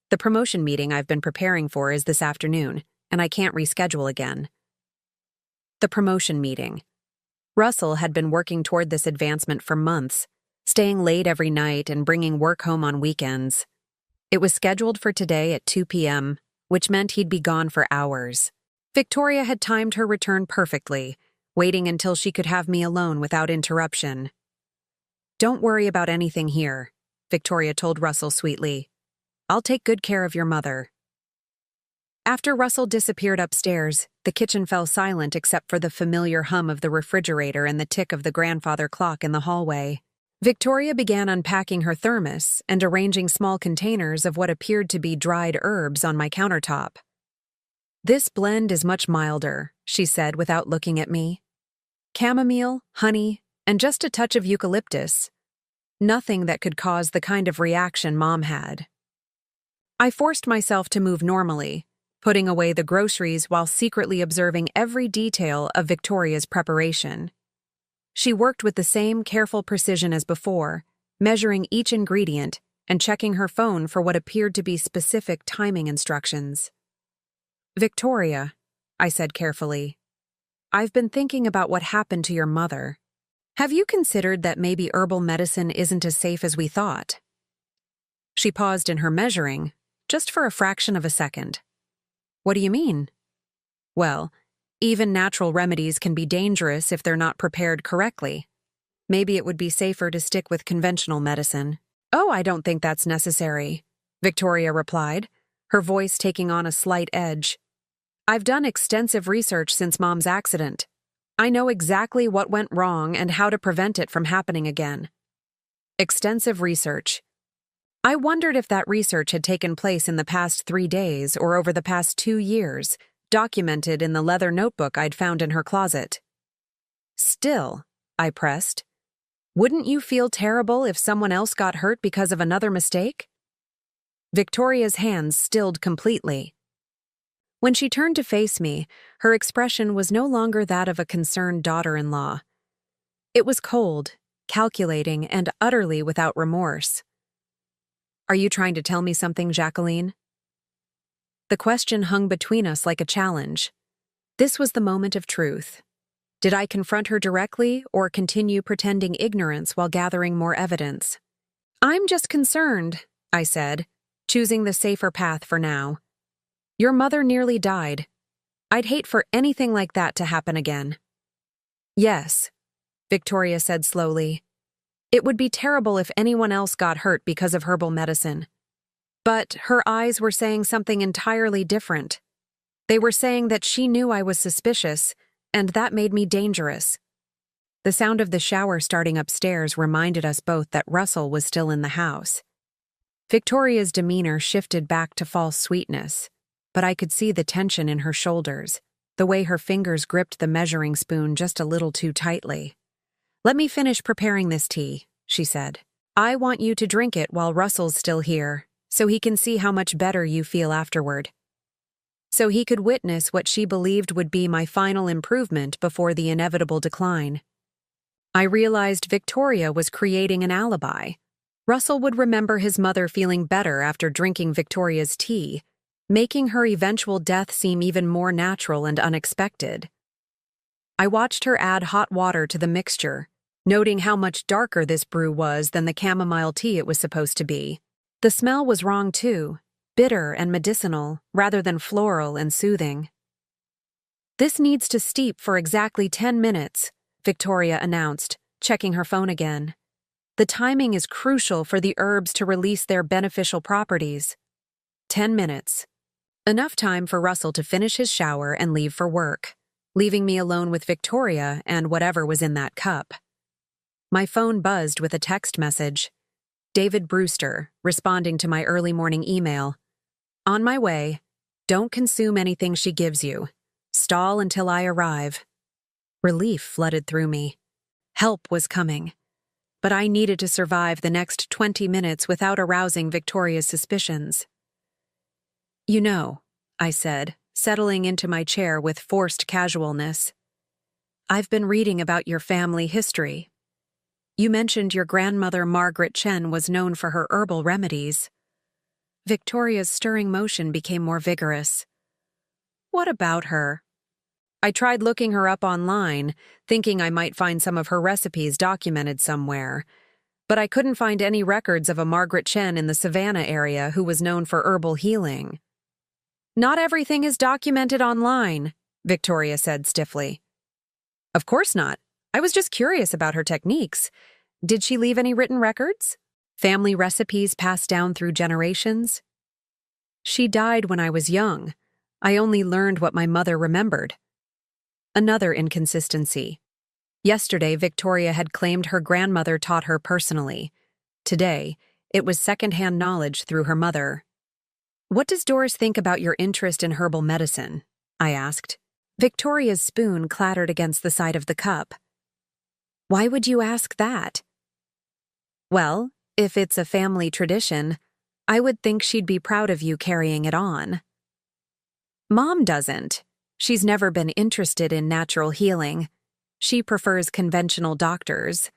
The promotion meeting I've been preparing for is this afternoon, and I can't reschedule again." The promotion meeting. Russell had been working toward this advancement for months, staying late every night and bringing work home on weekends. It was scheduled for today at 2 p.m., which meant he'd be gone for hours. Victoria had timed her return perfectly, waiting until she could have me alone without interruption. Don't worry about anything here, Victoria told Russell sweetly. I'll take good care of your mother. After Russell disappeared upstairs, the kitchen fell silent except for the familiar hum of the refrigerator and the tick of the grandfather clock in the hallway. Victoria began unpacking her thermos and arranging small containers of what appeared to be dried herbs on my countertop. This blend is much milder, she said without looking at me. Chamomile, honey, and just a touch of eucalyptus. Nothing that could cause the kind of reaction Mom had. I forced myself to move normally, putting away the groceries while secretly observing every detail of Victoria's preparation. She worked with the same careful precision as before, measuring each ingredient and checking her phone for what appeared to be specific timing instructions. Victoria, I said carefully, I've been thinking about what happened to your mother. Have you considered that maybe herbal medicine isn't as safe as we thought? She paused in her measuring, just for a fraction of a second. What do you mean? Well, even natural remedies can be dangerous if they're not prepared correctly. Maybe it would be safer to stick with conventional medicine. Oh, I don't think that's necessary, Victoria replied, her voice taking on a slight edge. I've done extensive research since Mom's accident. I know exactly what went wrong and how to prevent it from happening again. Extensive research. I wondered if that research had taken place in the past 3 days or over the past 2 years, documented in the leather notebook I'd found in her closet. Still, I pressed, wouldn't you feel terrible if someone else got hurt because of another mistake? Victoria's hands stilled completely. When she turned to face me, her expression was no longer that of a concerned daughter-in-law. It was cold, calculating, and utterly without remorse. Are you trying to tell me something, Jacqueline? The question hung between us like a challenge. This was the moment of truth. Did I confront her directly or continue pretending ignorance while gathering more evidence? I'm just concerned, I said, choosing the safer path for now. Your mother nearly died. I'd hate for anything like that to happen again. Yes, Victoria said slowly. It would be terrible if anyone else got hurt because of herbal medicine. But her eyes were saying something entirely different. They were saying that she knew I was suspicious, and that made me dangerous. The sound of the shower starting upstairs reminded us both that Russell was still in the house. Victoria's demeanor shifted back to false sweetness, but I could see the tension in her shoulders, the way her fingers gripped the measuring spoon just a little too tightly. Let me finish preparing this tea, she said. I want you to drink it while Russell's still here, so he can see how much better you feel afterward. So he could witness what she believed would be my final improvement before the inevitable decline. I realized Victoria was creating an alibi. Russell would remember his mother feeling better after drinking Victoria's tea, making her eventual death seem even more natural and unexpected. I watched her add hot water to the mixture, noting how much darker this brew was than the chamomile tea it was supposed to be. The smell was wrong too, bitter and medicinal rather than floral and soothing. This needs to steep for exactly 10 minutes, Victoria announced, checking her phone again. The timing is crucial for the herbs to release their beneficial properties. 10 minutes. Enough time for Russell to finish his shower and leave for work, leaving me alone with Victoria and whatever was in that cup. My phone buzzed with a text message. David Brewster, responding to my early morning email. On my way. Don't consume anything she gives you. Stall until I arrive. Relief flooded through me. Help was coming. But I needed to survive the next 20 minutes without arousing Victoria's suspicions. You know, I said, settling into my chair with forced casualness. I've been reading about your family history. You mentioned your grandmother Margaret Chen was known for her herbal remedies. Victoria's stirring motion became more vigorous. What about her? I tried looking her up online, thinking I might find some of her recipes documented somewhere, but I couldn't find any records of a Margaret Chen in the Savannah area who was known for herbal healing. Not everything is documented online, Victoria said stiffly. Of course not. I was just curious about her techniques. Did she leave any written records? Family recipes passed down through generations? She died when I was young. I only learned what my mother remembered. Another inconsistency. Yesterday, Victoria had claimed her grandmother taught her personally. Today, it was secondhand knowledge through her mother. What does Doris think about your interest in herbal medicine? I asked. Victoria's spoon clattered against the side of the cup. Why would you ask that? Well, if it's a family tradition, I would think she'd be proud of you carrying it on. Mom doesn't. She's never been interested in natural healing. She prefers conventional doctors.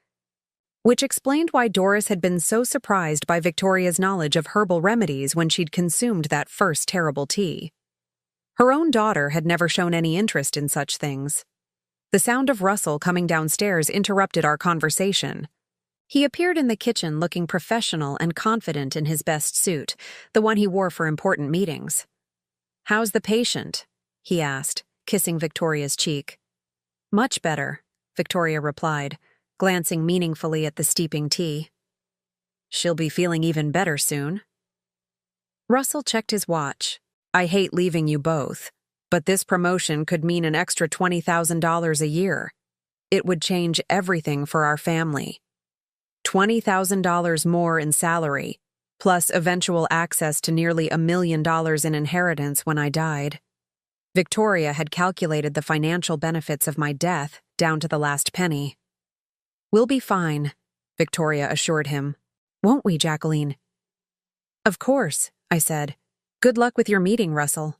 Which explained why Doris had been so surprised by Victoria's knowledge of herbal remedies when she'd consumed that first terrible tea. Her own daughter had never shown any interest in such things. The sound of Russell coming downstairs interrupted our conversation. He appeared in the kitchen looking professional and confident in his best suit, the one he wore for important meetings. How's the patient? He asked, kissing Victoria's cheek. Much better, Victoria replied, glancing meaningfully at the steeping tea. She'll be feeling even better soon. Russell checked his watch. I hate leaving you both, but this promotion could mean an extra $20,000 a year. It would change everything for our family. $20,000 more in salary, plus eventual access to nearly $1 million in inheritance when I died. Victoria had calculated the financial benefits of my death down to the last penny. We'll be fine, Victoria assured him. Won't we, Jacqueline? Of course, I said. Good luck with your meeting, Russell.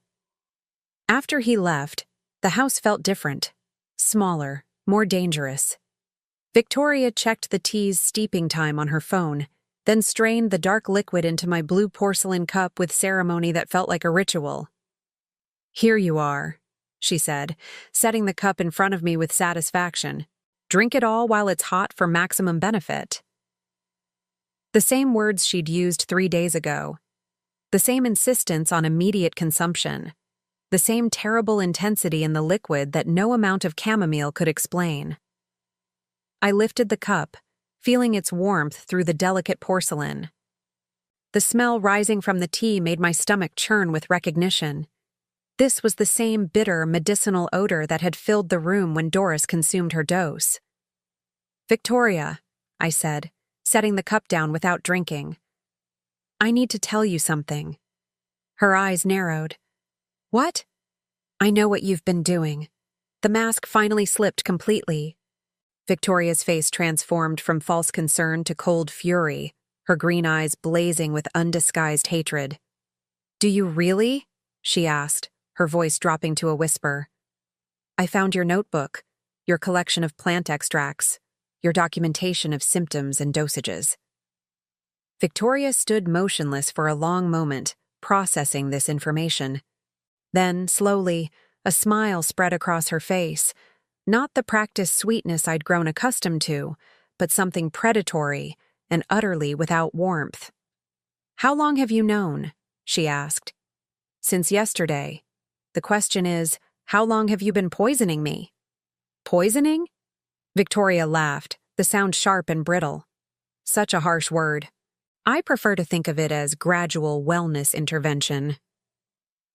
After he left, the house felt different, smaller, more dangerous. Victoria checked the tea's steeping time on her phone, then strained the dark liquid into my blue porcelain cup with ceremony that felt like a ritual. Here you are, she said, setting the cup in front of me with satisfaction. Drink it all while it's hot for maximum benefit. The same words she'd used 3 days ago. The same insistence on immediate consumption. The same terrible intensity in the liquid that no amount of chamomile could explain. I lifted the cup, feeling its warmth through the delicate porcelain. The smell rising from the tea made my stomach churn with recognition. This was the same bitter, medicinal odor that had filled the room when Doris consumed her dose. Victoria, I said, setting the cup down without drinking. I need to tell you something. Her eyes narrowed. What? I know what you've been doing. The mask finally slipped completely. Victoria's face transformed from false concern to cold fury, her green eyes blazing with undisguised hatred. Do you really? She asked, her voice dropping to a whisper. I found your notebook, your collection of plant extracts, your documentation of symptoms and dosages. Victoria stood motionless for a long moment, processing this information. Then, slowly, a smile spread across her face. Not the practiced sweetness I'd grown accustomed to, but something predatory and utterly without warmth. How long have you known? She asked. Since yesterday. The question is, how long have you been poisoning me? Poisoning? Victoria laughed, the sound sharp and brittle. Such a harsh word. I prefer to think of it as gradual wellness intervention.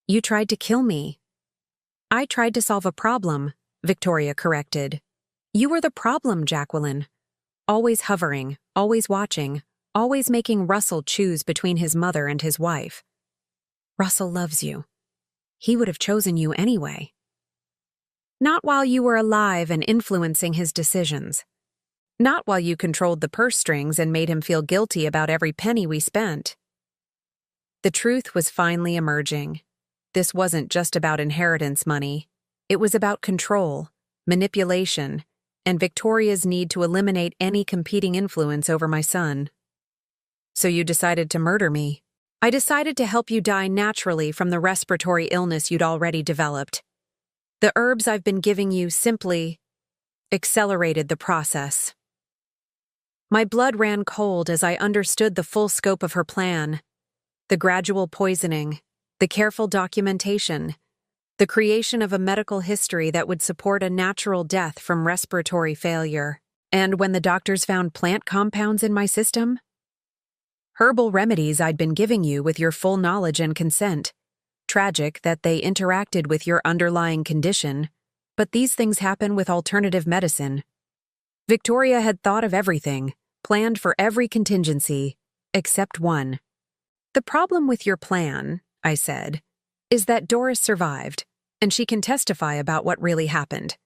You tried to kill me. I tried to solve a problem, Victoria corrected. You were the problem, Jacqueline. Always hovering, always watching, always making Russell choose between his mother and his wife. Russell loves you. He would have chosen you anyway. Not while you were alive and influencing his decisions. Not while you controlled the purse strings and made him feel guilty about every penny we spent. The truth was finally emerging. This wasn't just about inheritance money. It was about control, manipulation, and Victoria's need to eliminate any competing influence over my son. So you decided to murder me. I decided to help you die naturally from the respiratory illness you'd already developed. The herbs I've been giving you simply accelerated the process. My blood ran cold as I understood the full scope of her plan. The gradual poisoning, the careful documentation, the creation of a medical history that would support a natural death from respiratory failure. And when the doctors found plant compounds in my system? Herbal remedies I'd been giving you with your full knowledge and consent. Tragic that they interacted with your underlying condition, but these things happen with alternative medicine. Victoria had thought of everything, planned for every contingency, except one. The problem with your plan, I said, is that Doris survived, and she can testify about what really happened.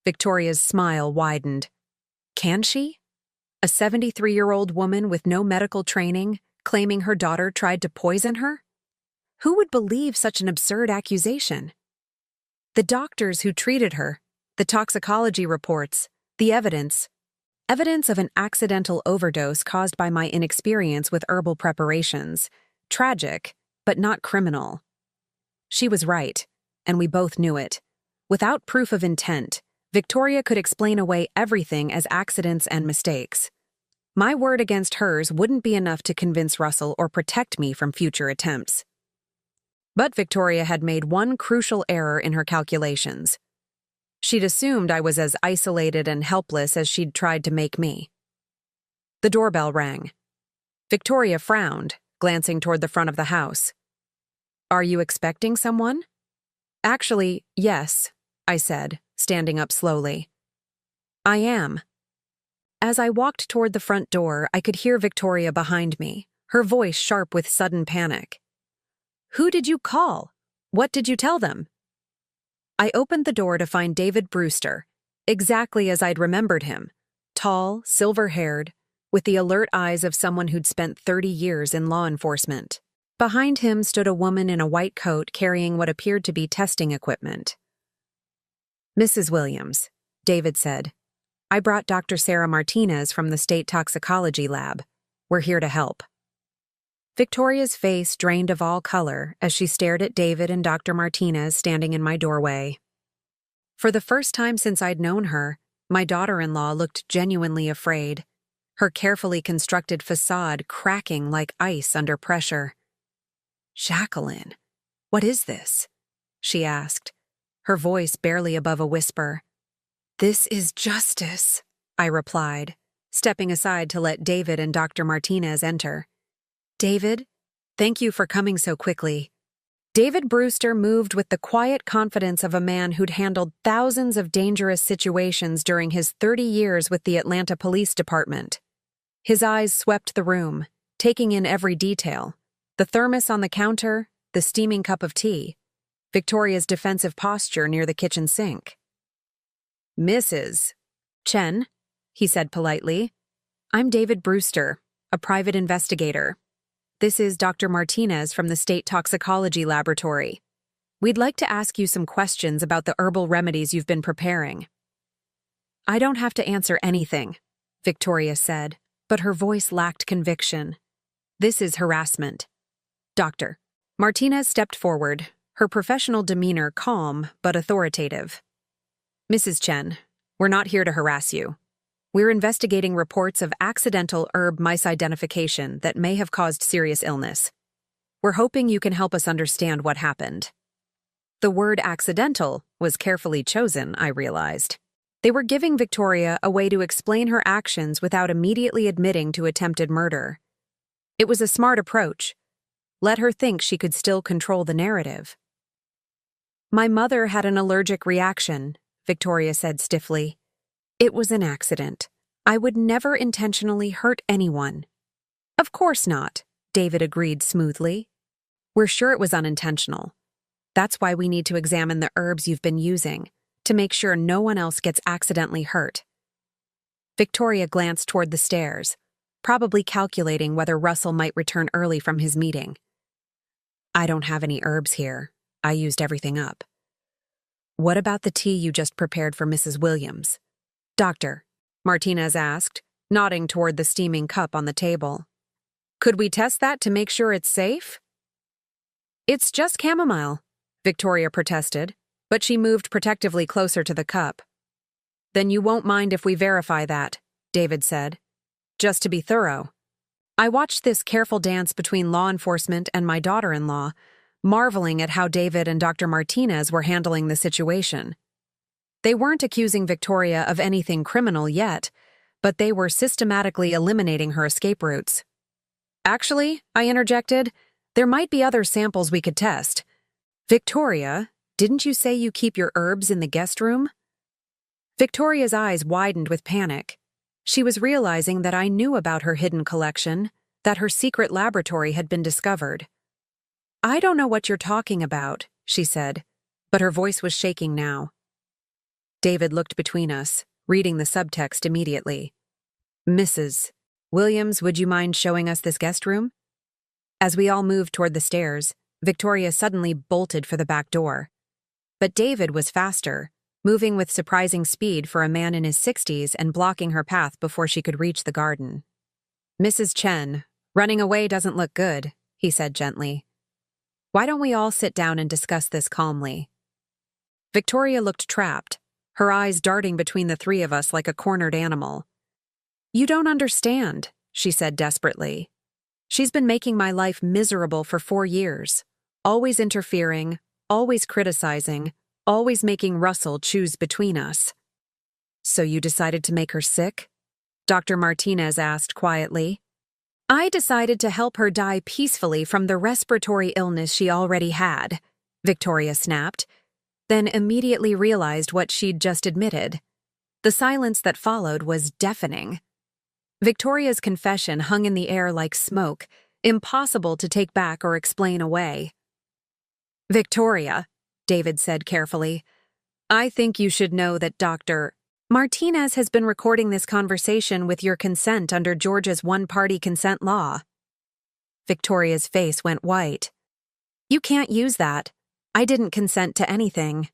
Victoria's smile widened. Can she? A 73-year-old woman with no medical training, claiming her daughter tried to poison her? Who would believe such an absurd accusation? The doctors who treated her, the toxicology reports, the evidence of an accidental overdose caused by my inexperience with herbal preparations. Tragic, but not criminal. She was right, and we both knew it. Without proof of intent, Victoria could explain away everything as accidents and mistakes. My word against hers wouldn't be enough to convince Russell or protect me from future attempts. But Victoria had made one crucial error in her calculations. She'd assumed I was as isolated and helpless as she'd tried to make me. The doorbell rang. Victoria frowned, glancing toward the front of the house. Are you expecting someone? Actually, yes, I said, standing up slowly. I am. As I walked toward the front door, I could hear Victoria behind me, her voice sharp with sudden panic. Who did you call? What did you tell them? I opened the door to find David Brewster, exactly as I'd remembered him, tall, silver-haired, with the alert eyes of someone who'd spent 30 years in law enforcement. Behind him stood a woman in a white coat carrying what appeared to be testing equipment. Mrs. Williams, David said, I brought Dr. Sarah Martinez from the State Toxicology Lab. We're here to help. Victoria's face drained of all color as she stared at David and Dr. Martinez standing in my doorway. For the first time since I'd known her, my daughter-in-law looked genuinely afraid, her carefully constructed facade cracking like ice under pressure. Jacqueline, what is this? She asked, her voice barely above a whisper. This is justice, I replied, stepping aside to let David and Dr. Martinez enter. David, thank you for coming so quickly. David Brewster moved with the quiet confidence of a man who'd handled thousands of dangerous situations during his 30 years with the Atlanta Police Department. His eyes swept the room, taking in every detail. The thermos on the counter, the steaming cup of tea, Victoria's defensive posture near the kitchen sink. Mrs. Chen, he said politely, I'm David Brewster, a private investigator. This is Dr. Martinez from the State Toxicology Laboratory. We'd like to ask you some questions about the herbal remedies you've been preparing. I don't have to answer anything, Victoria said, but her voice lacked conviction. This is harassment. Doctor. Martinez stepped forward, her professional demeanor calm but authoritative. Mrs. Chen, we're not here to harass you. We're investigating reports of accidental herb misidentification that may have caused serious illness. We're hoping you can help us understand what happened. The word accidental was carefully chosen, I realized. They were giving Victoria a way to explain her actions without immediately admitting to attempted murder. It was a smart approach. Let her think she could still control the narrative. My mother had an allergic reaction, Victoria said stiffly. It was an accident. I would never intentionally hurt anyone. Of course not, David agreed smoothly. We're sure it was unintentional. That's why we need to examine the herbs you've been using, to make sure no one else gets accidentally hurt. Victoria glanced toward the stairs, probably calculating whether Russell might return early from his meeting. I don't have any herbs here. I used everything up. What about the tea you just prepared for Mrs. Williams? Doctor, Martinez asked, nodding toward the steaming cup on the table. Could we test that to make sure it's safe? It's just chamomile, Victoria protested, but she moved protectively closer to the cup. Then you won't mind if we verify that, David said. Just to be thorough. I watched this careful dance between law enforcement and my daughter-in-law, marveling at how David and Dr. Martinez were handling the situation. They weren't accusing Victoria of anything criminal yet, but they were systematically eliminating her escape routes. Actually, I interjected, there might be other samples we could test. Victoria, didn't you say you keep your herbs in the guest room? Victoria's eyes widened with panic. She was realizing that I knew about her hidden collection, that her secret laboratory had been discovered. I don't know what you're talking about, she said, but her voice was shaking now. David looked between us, reading the subtext immediately. Mrs. Williams, would you mind showing us this guest room? As we all moved toward the stairs, Victoria suddenly bolted for the back door. But David was faster, moving with surprising speed for a man in his 60s and blocking her path before she could reach the garden. Mrs. Chen, running away doesn't look good, he said gently. Why don't we all sit down and discuss this calmly? Victoria looked trapped, her eyes darting between the three of us like a cornered animal. You don't understand, she said desperately. She's been making my life miserable for 4 years, always interfering, always criticizing, always making Russell choose between us. So you decided to make her sick? Dr. Martinez asked quietly. I decided to help her die peacefully from the respiratory illness she already had, Victoria snapped, then immediately realized what she'd just admitted. The silence that followed was deafening. Victoria's confession hung in the air like smoke, impossible to take back or explain away. Victoria, David said carefully, I think you should know that Dr. Martinez has been recording this conversation with your consent under Georgia's one-party consent law. Victoria's face went white. You can't use that. I didn't consent to anything.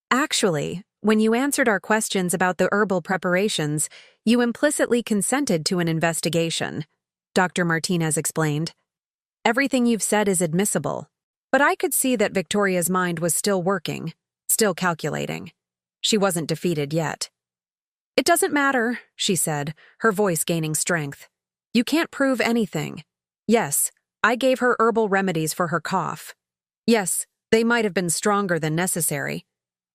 Actually, when you answered our questions about the herbal preparations, you implicitly consented to an investigation, Dr. Martinez explained. Everything you've said is admissible, but I could see that Victoria's mind was still working, still calculating. She wasn't defeated yet. It doesn't matter, she said, her voice gaining strength. You can't prove anything. Yes, I gave her herbal remedies for her cough. Yes, they might have been stronger than necessary,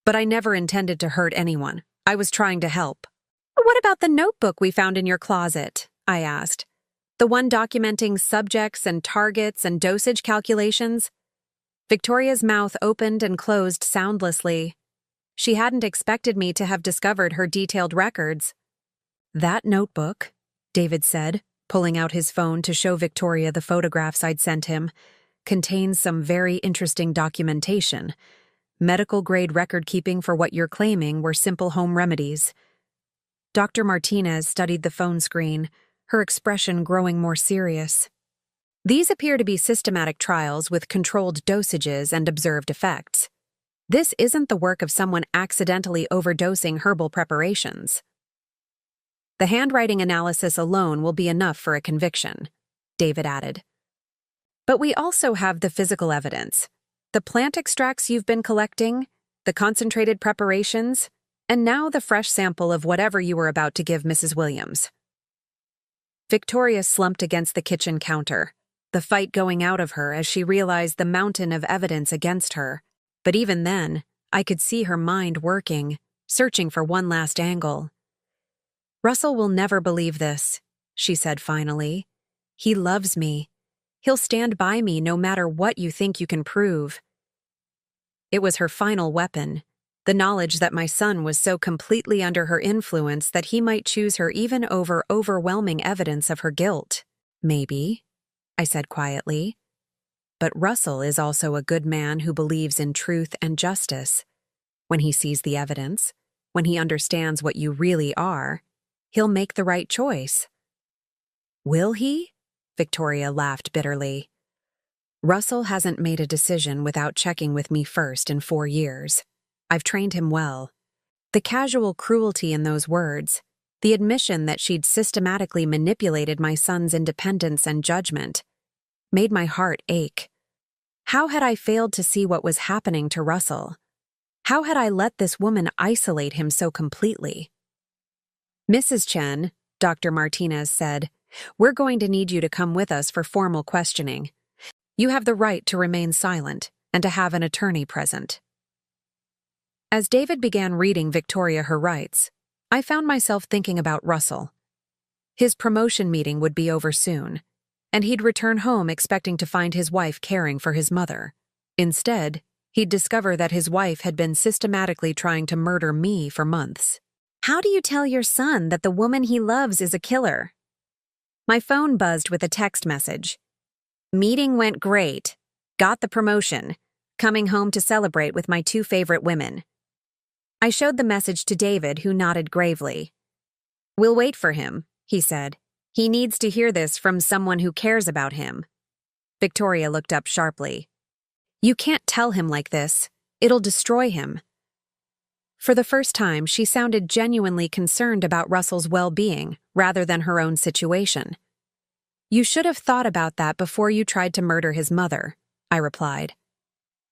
but I never intended to hurt anyone. I was trying to help. What about the notebook we found in your closet? I asked. The one documenting subjects and targets and dosage calculations? Victoria's mouth opened and closed soundlessly. She hadn't expected me to have discovered her detailed records. That notebook, David said, pulling out his phone to show Victoria the photographs I'd sent him, contains some very interesting documentation. Medical-grade record-keeping for what you're claiming were simple home remedies. Dr. Martinez studied the phone screen, her expression growing more serious. These appear to be systematic trials with controlled dosages and observed effects. This isn't the work of someone accidentally overdosing herbal preparations. The handwriting analysis alone will be enough for a conviction, David added. But we also have the physical evidence. The plant extracts you've been collecting, the concentrated preparations, and now the fresh sample of whatever you were about to give Mrs. Williams. Victoria slumped against the kitchen counter, the fight going out of her as she realized the mountain of evidence against her. But even then, I could see her mind working, searching for one last angle. Russell will never believe this, she said finally. He loves me. He'll stand by me no matter what you think you can prove. It was her final weapon, the knowledge that my son was so completely under her influence that he might choose her even over overwhelming evidence of her guilt. Maybe, I said quietly. But Russell is also a good man who believes in truth and justice. When he sees the evidence, when he understands what you really are, he'll make the right choice. Will he? Victoria laughed bitterly. Russell hasn't made a decision without checking with me first in 4 years. I've trained him well. The casual cruelty in those words, the admission that she'd systematically manipulated my son's independence and judgment, made my heart ache. How had I failed to see what was happening to Russell? How had I let this woman isolate him so completely? Mrs. Chen, Dr. Martinez said, we're going to need you to come with us for formal questioning. You have the right to remain silent and to have an attorney present. As David began reading Victoria her rights, I found myself thinking about Russell. His promotion meeting would be over soon, and he'd return home expecting to find his wife caring for his mother. Instead, he'd discover that his wife had been systematically trying to murder me for months. How do you tell your son that the woman he loves is a killer? My phone buzzed with a text message. Meeting went great. Got the promotion. Coming home to celebrate with my two favorite women. I showed the message to David, who nodded gravely. We'll wait for him, he said. He needs to hear this from someone who cares about him. Victoria looked up sharply. You can't tell him like this. It'll destroy him. For the first time, she sounded genuinely concerned about Russell's well-being rather than her own situation. You should have thought about that before you tried to murder his mother, I replied.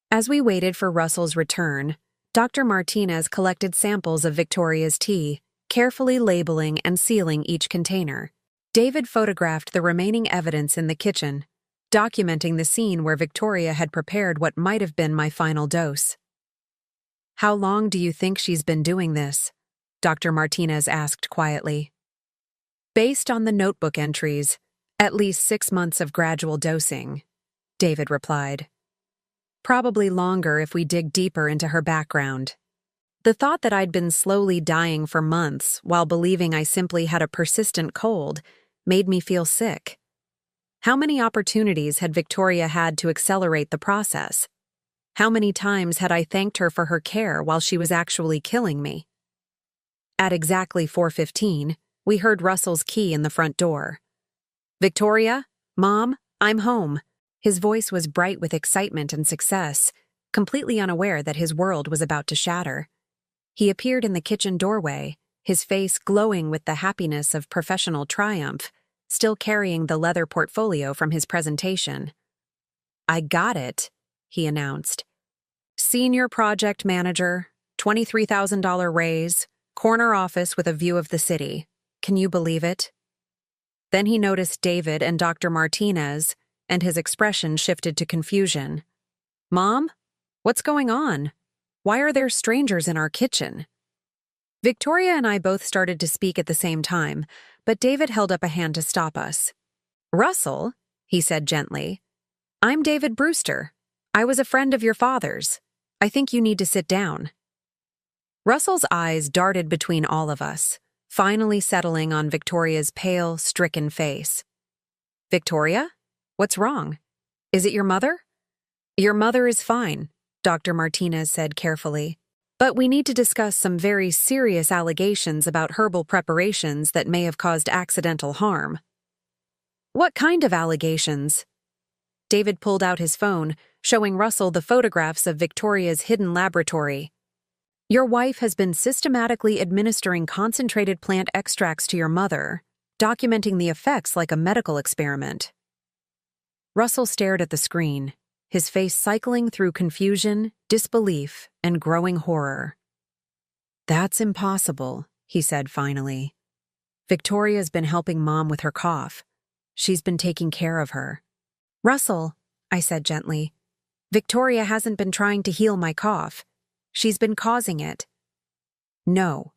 As we waited for Russell's return, Dr. Martinez collected samples of Victoria's tea, carefully labeling and sealing each container. David photographed the remaining evidence in the kitchen, documenting the scene where Victoria had prepared what might have been my final dose. How long do you think she's been doing this? Dr. Martinez asked quietly. Based on the notebook entries, at least 6 months of gradual dosing, David replied. Probably longer if we dig deeper into her background. The thought that I'd been slowly dying for months while believing I simply had a persistent cold made me feel sick. How many opportunities had Victoria had to accelerate the process? How many times had I thanked her for her care while she was actually killing me? At exactly 4:15, we heard Russell's key in the front door. Victoria? Mom? I'm home. His voice was bright with excitement and success, completely unaware that his world was about to shatter. He appeared in the kitchen doorway, his face glowing with the happiness of professional triumph, still carrying the leather portfolio from his presentation. I got it, he announced. Senior project manager, $23,000 raise, corner office with a view of the city. Can you believe it? Then he noticed David and Dr. Martinez, and his expression shifted to confusion. Mom? What's going on? Why are there strangers in our kitchen? Victoria and I both started to speak at the same time, but David held up a hand to stop us. Russell, he said gently, I'm David Brewster. I was a friend of your father's. I think you need to sit down. Russell's eyes darted between all of us, finally settling on Victoria's pale, stricken face. Victoria? What's wrong? Is it your mother? Your mother is fine, Dr. Martinez said carefully. But we need to discuss some very serious allegations about herbal preparations that may have caused accidental harm. What kind of allegations? David pulled out his phone, showing Russell the photographs of Victoria's hidden laboratory. Your wife has been systematically administering concentrated plant extracts to your mother, documenting the effects like a medical experiment. Russell stared at the screen, his face cycling through confusion, disbelief, and growing horror. That's impossible, he said finally. Victoria's been helping Mom with her cough. She's been taking care of her. Russell, I said gently, Victoria hasn't been trying to heal my cough. She's been causing it. No.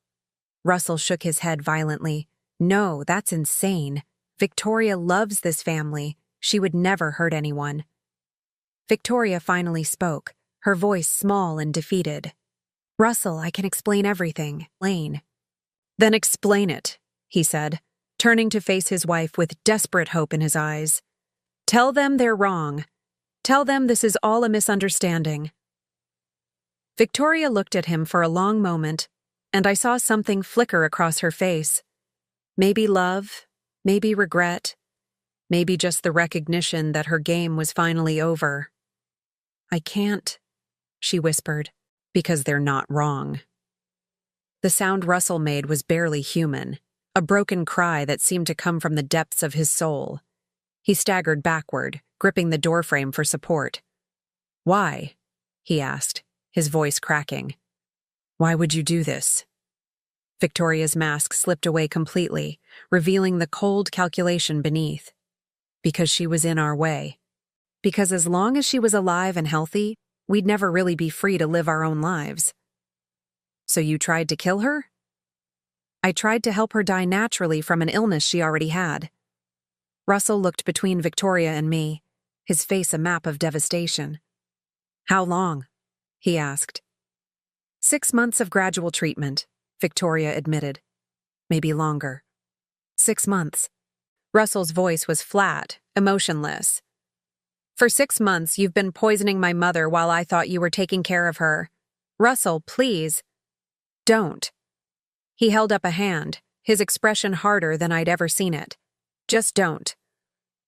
Russell shook his head violently. No, that's insane. Victoria loves this family. She would never hurt anyone. Victoria finally spoke, her voice small and defeated. Russell, I can explain everything. Lane. Then explain it, he said, turning to face his wife with desperate hope in his eyes. Tell them they're wrong. Tell them this is all a misunderstanding. Victoria looked at him for a long moment, and I saw something flicker across her face. Maybe love, maybe regret, maybe just the recognition that her game was finally over. I can't, she whispered, because they're not wrong. The sound Russell made was barely human, a broken cry that seemed to come from the depths of his soul. He staggered backward, gripping the doorframe for support. Why? He asked, his voice cracking. Why would you do this? Victoria's mask slipped away completely, revealing the cold calculation beneath. Because she was in our way. Because as long as she was alive and healthy, we'd never really be free to live our own lives. So you tried to kill her? I tried to help her die naturally from an illness she already had. Russell looked between Victoria and me, his face a map of devastation. How long? He asked. 6 months of gradual treatment, Victoria admitted. Maybe longer. 6 months. Russell's voice was flat, emotionless. For 6 months, you've been poisoning my mother while I thought you were taking care of her. Russell, please. Don't. He held up a hand, his expression harder than I'd ever seen it. Just don't.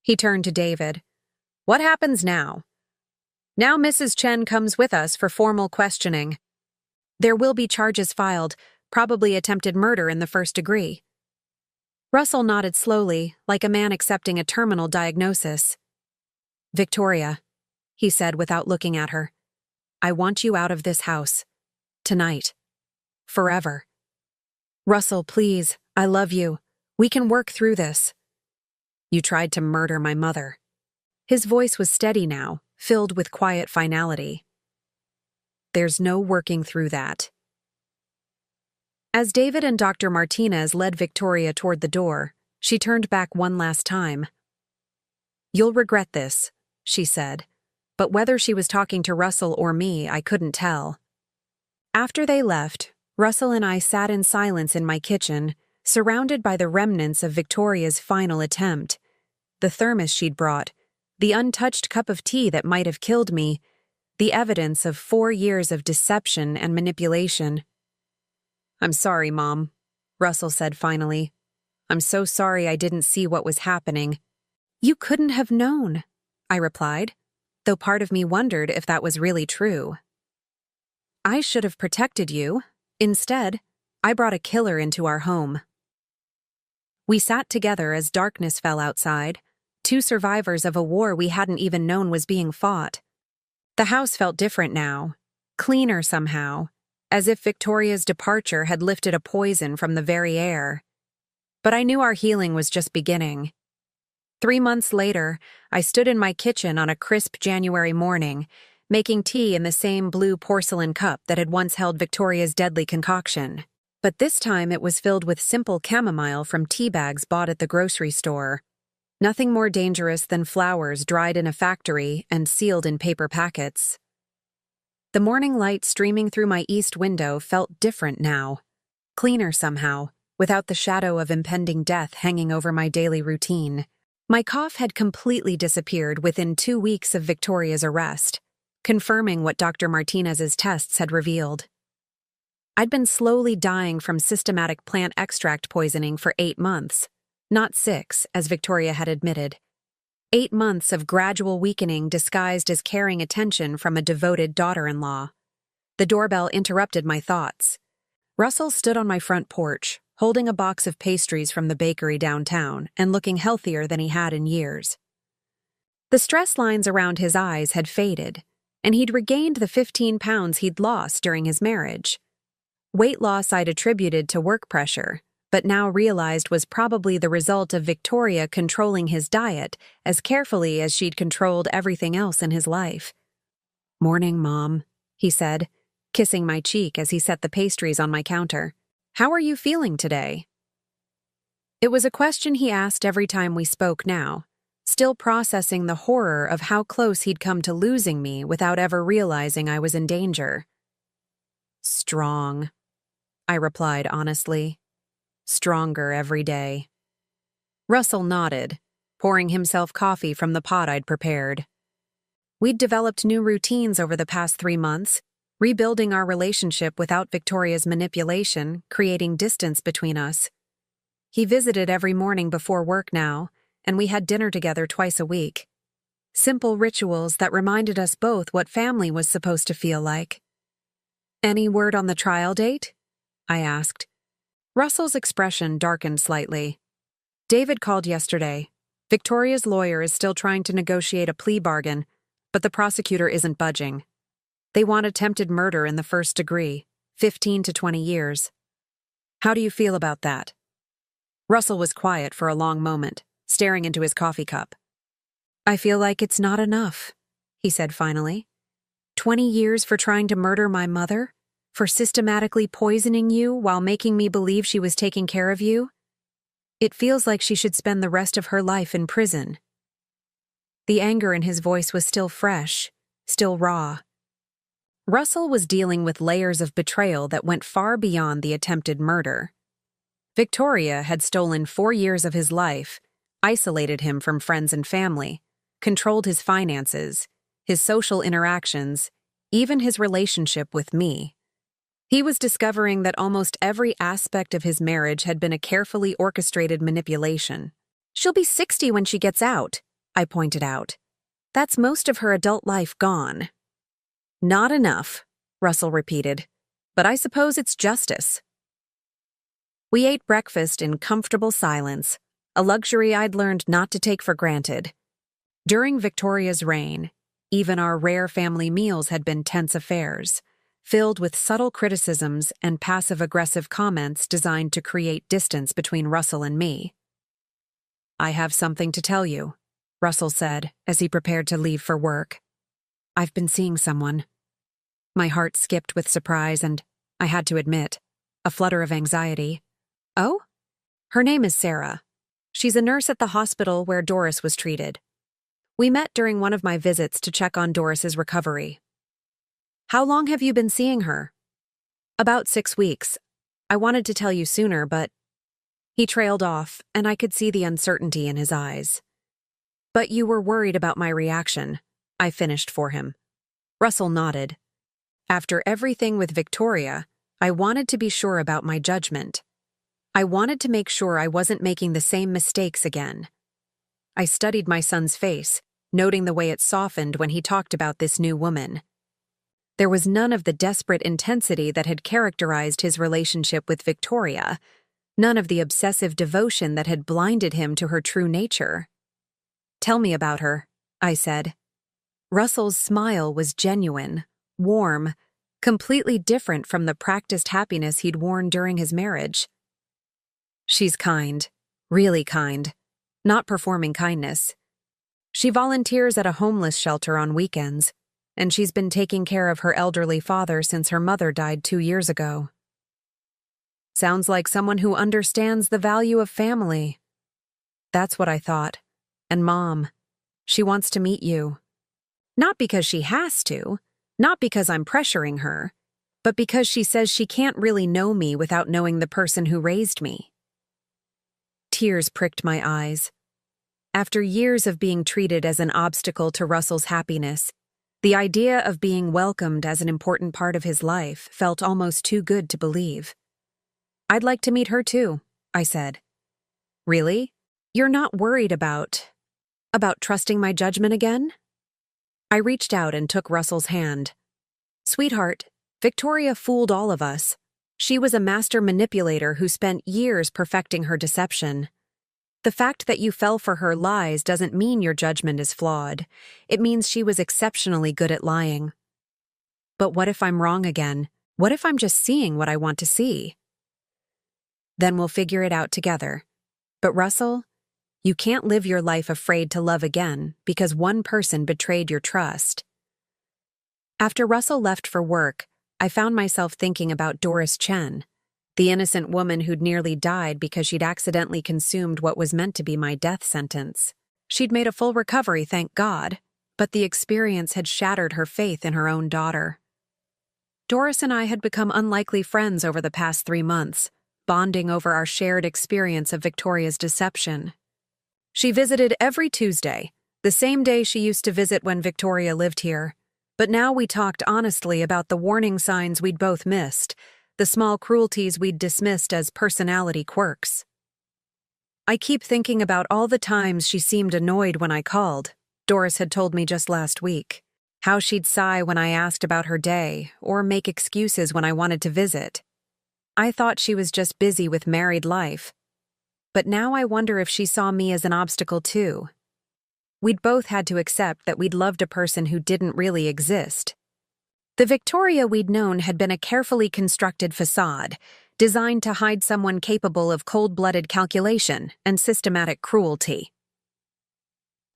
He turned to David. What happens now? Now Mrs. Chen comes with us for formal questioning. There will be charges filed, probably attempted murder in the first degree. Russell nodded slowly, like a man accepting a terminal diagnosis. Victoria, he said without looking at her, I want you out of this house. Tonight. Forever. Russell, please, I love you. We can work through this. You tried to murder my mother. His voice was steady now, filled with quiet finality. There's no working through that. As David and Dr. Martinez led Victoria toward the door, she turned back one last time. You'll regret this, she said, but whether she was talking to Russell or me, I couldn't tell. After they left, Russell and I sat in silence in my kitchen, surrounded by the remnants of Victoria's final attempt. The thermos she'd brought, the untouched cup of tea that might have killed me, the evidence of 4 years of deception and manipulation. I'm sorry, Mom, Russell said finally. I'm so sorry I didn't see what was happening. You couldn't have known, I replied, though part of me wondered if that was really true. I should have protected you. Instead, I brought a killer into our home. We sat together as darkness fell outside, 2 survivors of a war we hadn't even known was being fought. The house felt different now, cleaner somehow, as if Victoria's departure had lifted a poison from the very air. But I knew our healing was just beginning. 3 months later, I stood in my kitchen on a crisp January morning, making tea in the same blue porcelain cup that had once held Victoria's deadly concoction. But this time it was filled with simple chamomile from tea bags bought at the grocery store. Nothing more dangerous than flowers dried in a factory and sealed in paper packets. The morning light streaming through my east window felt different now, cleaner somehow, without the shadow of impending death hanging over my daily routine. My cough had completely disappeared within 2 weeks of Victoria's arrest, confirming what Dr. Martinez's tests had revealed. I'd been slowly dying from systematic plant extract poisoning for 8 months, not 6, as Victoria had admitted. 8 months of gradual weakening disguised as caring attention from a devoted daughter-in-law. The doorbell interrupted my thoughts. Russell stood on my front porch, holding a box of pastries from the bakery downtown and looking healthier than he had in years. The stress lines around his eyes had faded, and he'd regained the 15 pounds he'd lost during his marriage. Weight loss I'd attributed to work pressure, but now realized was probably the result of Victoria controlling his diet as carefully as she'd controlled everything else in his life. "Morning, Mom," he said, kissing my cheek as he set the pastries on my counter. "How are you feeling today?" It was a question he asked every time we spoke now, still processing the horror of how close he'd come to losing me without ever realizing I was in danger. "Strong," I replied honestly. "Stronger every day." Russell nodded, pouring himself coffee from the pot I'd prepared. We'd developed new routines over the past 3 months, rebuilding our relationship without Victoria's manipulation, creating distance between us. He visited every morning before work now, and we had dinner together twice a week. Simple rituals that reminded us both what family was supposed to feel like. "Any word on the trial date?" I asked. Russell's expression darkened slightly. "David called yesterday. Victoria's lawyer is still trying to negotiate a plea bargain, but the prosecutor isn't budging. They want attempted murder in the first degree, 15 to 20 years. How do you feel about that?" Russell was quiet for a long moment, staring into his coffee cup. "I feel like it's not enough," he said finally. 20 years for trying to murder my mother? For systematically poisoning you while making me believe she was taking care of you? It feels like she should spend the rest of her life in prison." The anger in his voice was still fresh, still raw. Russell was dealing with layers of betrayal that went far beyond the attempted murder. Victoria had stolen 4 years of his life, isolated him from friends and family, controlled his finances, his social interactions, even his relationship with me. He was discovering that almost every aspect of his marriage had been a carefully orchestrated manipulation. "She'll be 60 when she gets out," I pointed out. "That's most of her adult life gone." "Not enough," Russell repeated, "but I suppose it's justice." We ate breakfast in comfortable silence, a luxury I'd learned not to take for granted. During Victoria's reign, even our rare family meals had been tense affairs, filled with subtle criticisms and passive-aggressive comments designed to create distance between Russell and me. "I have something to tell you," Russell said as he prepared to leave for work. "I've been seeing someone." My heart skipped with surprise and, I had to admit, a flutter of anxiety. "Oh?" "Her name is Sarah. She's a nurse at the hospital where Doris was treated. We met during one of my visits to check on Doris's recovery." "How long have you been seeing her?" "About 6 weeks. I wanted to tell you sooner, but—" He trailed off, and I could see the uncertainty in his eyes. "But you were worried about my reaction," I finished for him. Russell nodded. After everything with Victoria, I wanted to be sure about my judgment. I wanted to make sure I wasn't making the same mistakes again. I studied my son's face, noting the way it softened when he talked about this new woman. There was none of the desperate intensity that had characterized his relationship with Victoria, none of the obsessive devotion that had blinded him to her true nature. "Tell me about her," I said. Russell's smile was genuine, warm, completely different from the practiced happiness he'd worn during his marriage. "She's kind, really kind, not performing kindness. She volunteers at a homeless shelter on weekends, and she's been taking care of her elderly father since her mother died 2 years ago." "Sounds like someone who understands the value of family." "That's what I thought. And Mom, she wants to meet you. Not because she has to, not because I'm pressuring her, but because she says she can't really know me without knowing the person who raised me." Tears pricked my eyes. After years of being treated as an obstacle to Russell's happiness, the idea of being welcomed as an important part of his life felt almost too good to believe. "I'd like to meet her too," I said. "Really? You're not worried about trusting my judgment again?" I reached out and took Russell's hand. "Sweetheart, Victoria fooled all of us. She was a master manipulator who spent years perfecting her deception. The fact that you fell for her lies doesn't mean your judgment is flawed. It means she was exceptionally good at lying." "But what if I'm wrong again? What if I'm just seeing what I want to see?" "Then we'll figure it out together. But Russell, you can't live your life afraid to love again because one person betrayed your trust." After Russell left for work, I found myself thinking about Doris Chen, the innocent woman who'd nearly died because she'd accidentally consumed what was meant to be my death sentence. She'd made a full recovery, thank God, but the experience had shattered her faith in her own daughter. Doris and I had become unlikely friends over the past 3 months, bonding over our shared experience of Victoria's deception. She visited every Tuesday, the same day she used to visit when Victoria lived here. But now we talked honestly about the warning signs we'd both missed, the small cruelties we'd dismissed as personality quirks. "I keep thinking about all the times she seemed annoyed when I called," Doris had told me just last week. "How she'd sigh when I asked about her day, or make excuses when I wanted to visit. I thought she was just busy with married life. But now I wonder if she saw me as an obstacle too. We'd both had to accept that we'd loved a person who didn't really exist. The Victoria we'd known had been a carefully constructed facade, designed to hide someone capable of cold-blooded calculation and systematic cruelty."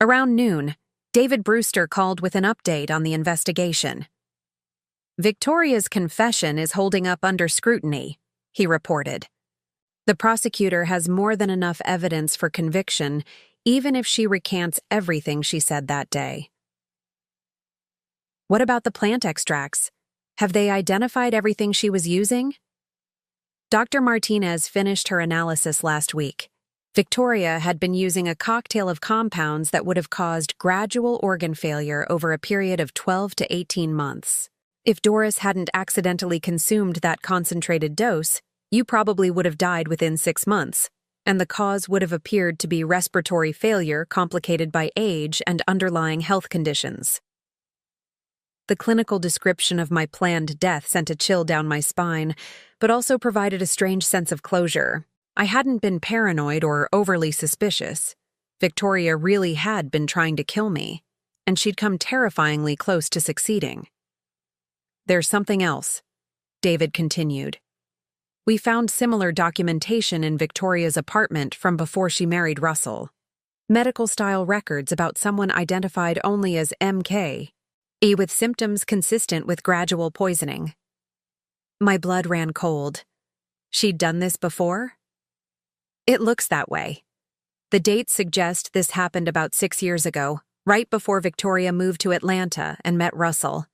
Around noon, David Brewster called with an update on the investigation. Victoria's confession is holding up under scrutiny, he reported. The prosecutor has more than enough evidence for conviction, even if she recants everything she said that day. What about the plant extracts? Have they identified everything she was using? Dr. Martinez finished her analysis last week. Victoria had been using a cocktail of compounds that would have caused gradual organ failure over a period of 12 to 18 months. If Doris hadn't accidentally consumed that concentrated dose, you probably would have died within 6 months, and the cause would have appeared to be respiratory failure complicated by age and underlying health conditions. The clinical description of my planned death sent a chill down my spine, but also provided a strange sense of closure. I hadn't been paranoid or overly suspicious. Victoria really had been trying to kill me, and she'd come terrifyingly close to succeeding. There's something else, David continued. We found similar documentation in Victoria's apartment from before she married Russell. Medical-style records about someone identified only as MK, with symptoms consistent with gradual poisoning. My blood ran cold. She'd done this before? It looks that way. The dates suggest this happened about 6 years ago, right before Victoria moved to Atlanta and met Russell.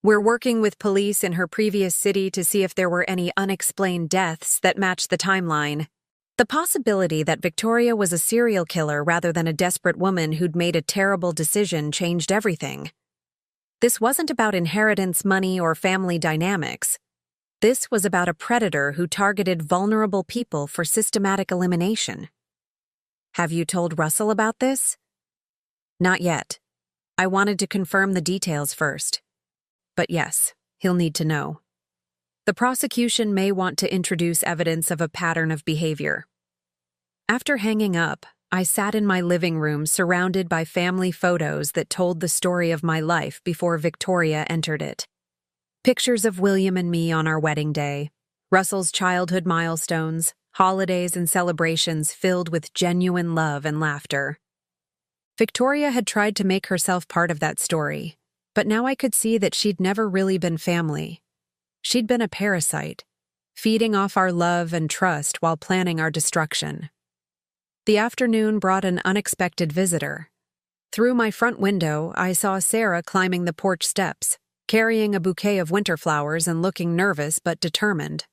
We're working with police in her previous city to see if there were any unexplained deaths that match the timeline. The possibility that Victoria was a serial killer rather than a desperate woman who'd made a terrible decision changed everything. This wasn't about inheritance, money, or family dynamics. This was about a predator who targeted vulnerable people for systematic elimination. Have you told Russell about this? Not yet. I wanted to confirm the details first. But yes, he'll need to know. The prosecution may want to introduce evidence of a pattern of behavior. After hanging up, I sat in my living room surrounded by family photos that told the story of my life before Victoria entered it. Pictures of William and me on our wedding day, Russell's childhood milestones, holidays and celebrations filled with genuine love and laughter. Victoria had tried to make herself part of that story, but now I could see that she'd never really been family. She'd been a parasite, feeding off our love and trust while planning our destruction. The afternoon brought an unexpected visitor. Through my front window, I saw Sarah climbing the porch steps, carrying a bouquet of winter flowers and looking nervous but determined.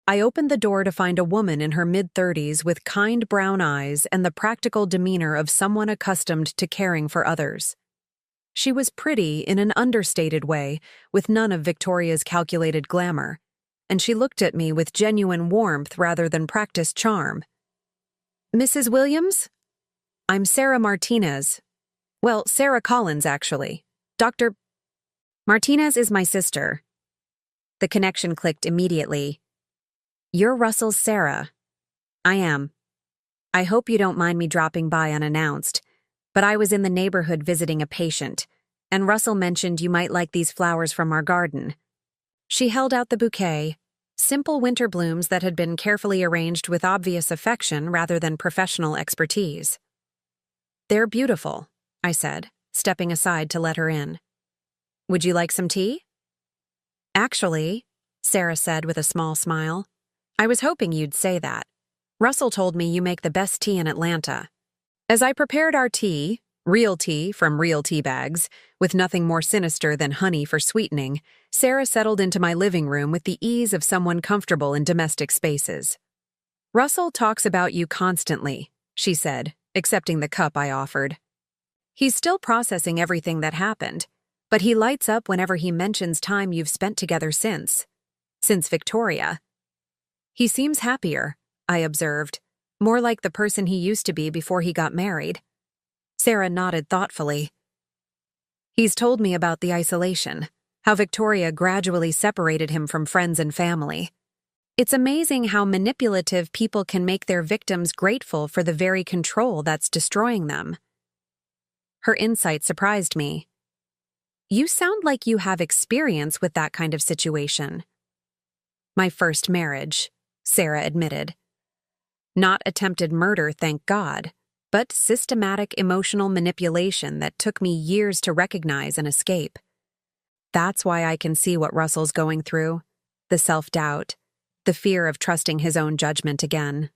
I opened the door to find a woman in her mid-30s with kind brown eyes and the practical demeanor of someone accustomed to caring for others. She was pretty in an understated way, with none of Victoria's calculated glamour, and she looked at me with genuine warmth rather than practiced charm. Mrs. Williams? I'm Sarah Martinez. Well, Sarah Collins, actually. Dr. Martinez is my sister. The connection clicked immediately. You're Russell's Sarah. I am. I hope you don't mind me dropping by unannounced, but I was in the neighborhood visiting a patient, and Russell mentioned you might like these flowers from our garden. She held out the bouquet, simple winter blooms that had been carefully arranged with obvious affection rather than professional expertise. They're beautiful, I said, stepping aside to let her in. Would you like some tea? Actually, Sarah said with a small smile, I was hoping you'd say that. Russell told me you make the best tea in Atlanta. As I prepared our tea, real tea from real tea bags, with nothing more sinister than honey for sweetening, Sarah settled into my living room with the ease of someone comfortable in domestic spaces. Russell talks about you constantly, she said, accepting the cup I offered. He's still processing everything that happened, but he lights up whenever he mentions time you've spent together since Victoria. He seems happier, I observed, more like the person he used to be before he got married. Sarah nodded thoughtfully. He's told me about the isolation, how Victoria gradually separated him from friends and family. It's amazing how manipulative people can make their victims grateful for the very control that's destroying them. Her insight surprised me. You sound like you have experience with that kind of situation. My first marriage, Sarah admitted. Not attempted murder, thank God, but systematic emotional manipulation that took me years to recognize and escape. That's why I can see what Russell's going through. The self-doubt, the fear of trusting his own judgment again.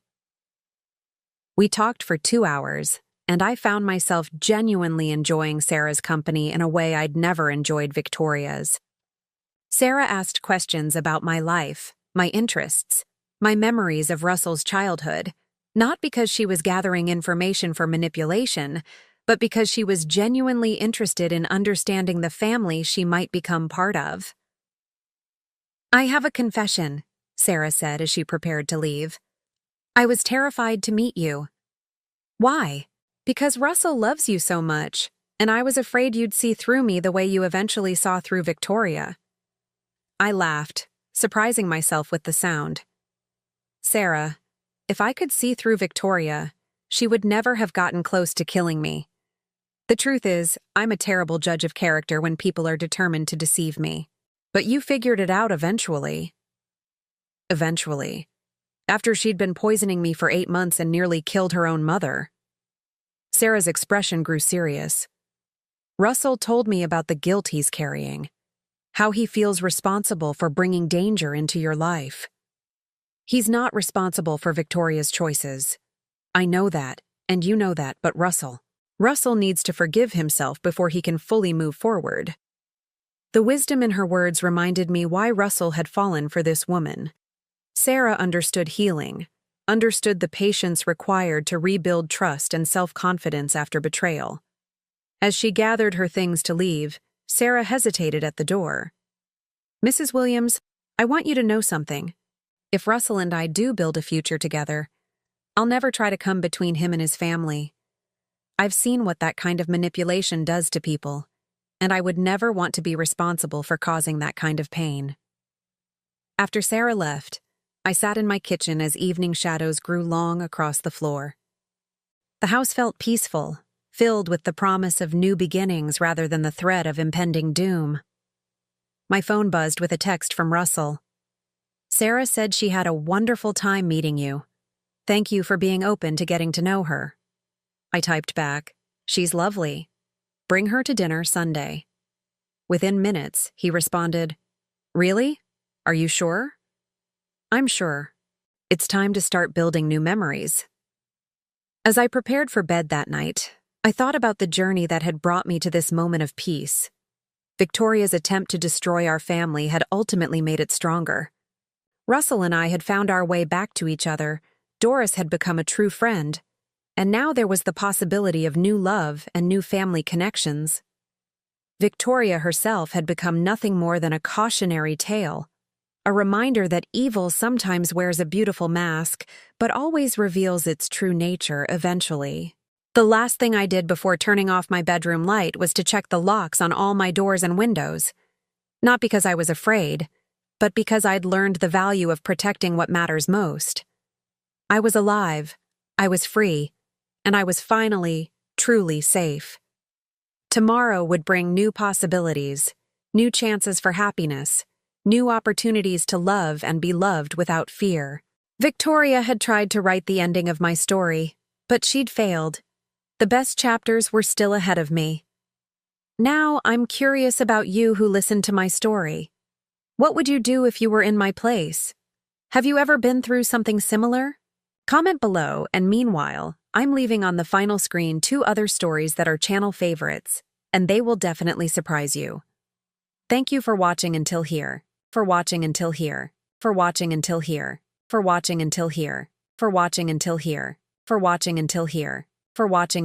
We talked for 2 hours, and I found myself genuinely enjoying Sarah's company in a way I'd never enjoyed Victoria's. Sarah asked questions about my life, my interests, my memories of Russell's childhood, not because she was gathering information for manipulation, but because she was genuinely interested in understanding the family she might become part of. "I have a confession," Sarah said as she prepared to leave. "I was terrified to meet you." "Why?" "Because Russell loves you so much, and I was afraid you'd see through me the way you eventually saw through Victoria." I laughed, surprising myself with the sound. "Sarah, if I could see through Victoria, she would never have gotten close to killing me. The truth is, I'm a terrible judge of character when people are determined to deceive me. But you figured it out eventually." Eventually. After she'd been poisoning me for 8 months and nearly killed her own mother. Sarah's expression grew serious. "Russell told me about the guilt he's carrying, how he feels responsible for bringing danger into your life. He's not responsible for Victoria's choices. I know that, and you know that, but Russell needs to forgive himself before he can fully move forward." The wisdom in her words reminded me why Russell had fallen for this woman. Sarah understood healing, understood the patience required to rebuild trust and self-confidence after betrayal. As she gathered her things to leave, Sarah hesitated at the door. "Mrs. Williams, I want you to know something. If Russell and I do build a future together, I'll never try to come between him and his family. I've seen what that kind of manipulation does to people, and I would never want to be responsible for causing that kind of pain." After Sarah left, I sat in my kitchen as evening shadows grew long across the floor. The house felt peaceful, filled with the promise of new beginnings rather than the threat of impending doom. My phone buzzed with a text from Russell. "Sarah said she had a wonderful time meeting you. Thank you for being open to getting to know her." I typed back, "She's lovely. Bring her to dinner Sunday." Within minutes, he responded, "Really? Are you sure?" "I'm sure. It's time to start building new memories." As I prepared for bed that night, I thought about the journey that had brought me to this moment of peace. Victoria's attempt to destroy our family had ultimately made it stronger. Russell and I had found our way back to each other, Doris had become a true friend, and now there was the possibility of new love and new family connections. Victoria herself had become nothing more than a cautionary tale, a reminder that evil sometimes wears a beautiful mask, but always reveals its true nature eventually. The last thing I did before turning off my bedroom light was to check the locks on all my doors and windows. Not because I was afraid, but because I'd learned the value of protecting what matters most. I was alive, I was free, and I was finally, truly safe. Tomorrow would bring new possibilities, new chances for happiness, new opportunities to love and be loved without fear. Victoria had tried to write the ending of my story, but she'd failed. The best chapters were still ahead of me. Now I'm curious about you who listened to my story. What would you do if you were in my place? Have you ever been through something similar? Comment below, and meanwhile, I'm leaving on the final screen 2 other stories that are channel favorites, and they will definitely surprise you. Thank you for watching until here. For watching until here. For watching until here. For watching until here. For watching until here. For watching until here. For watching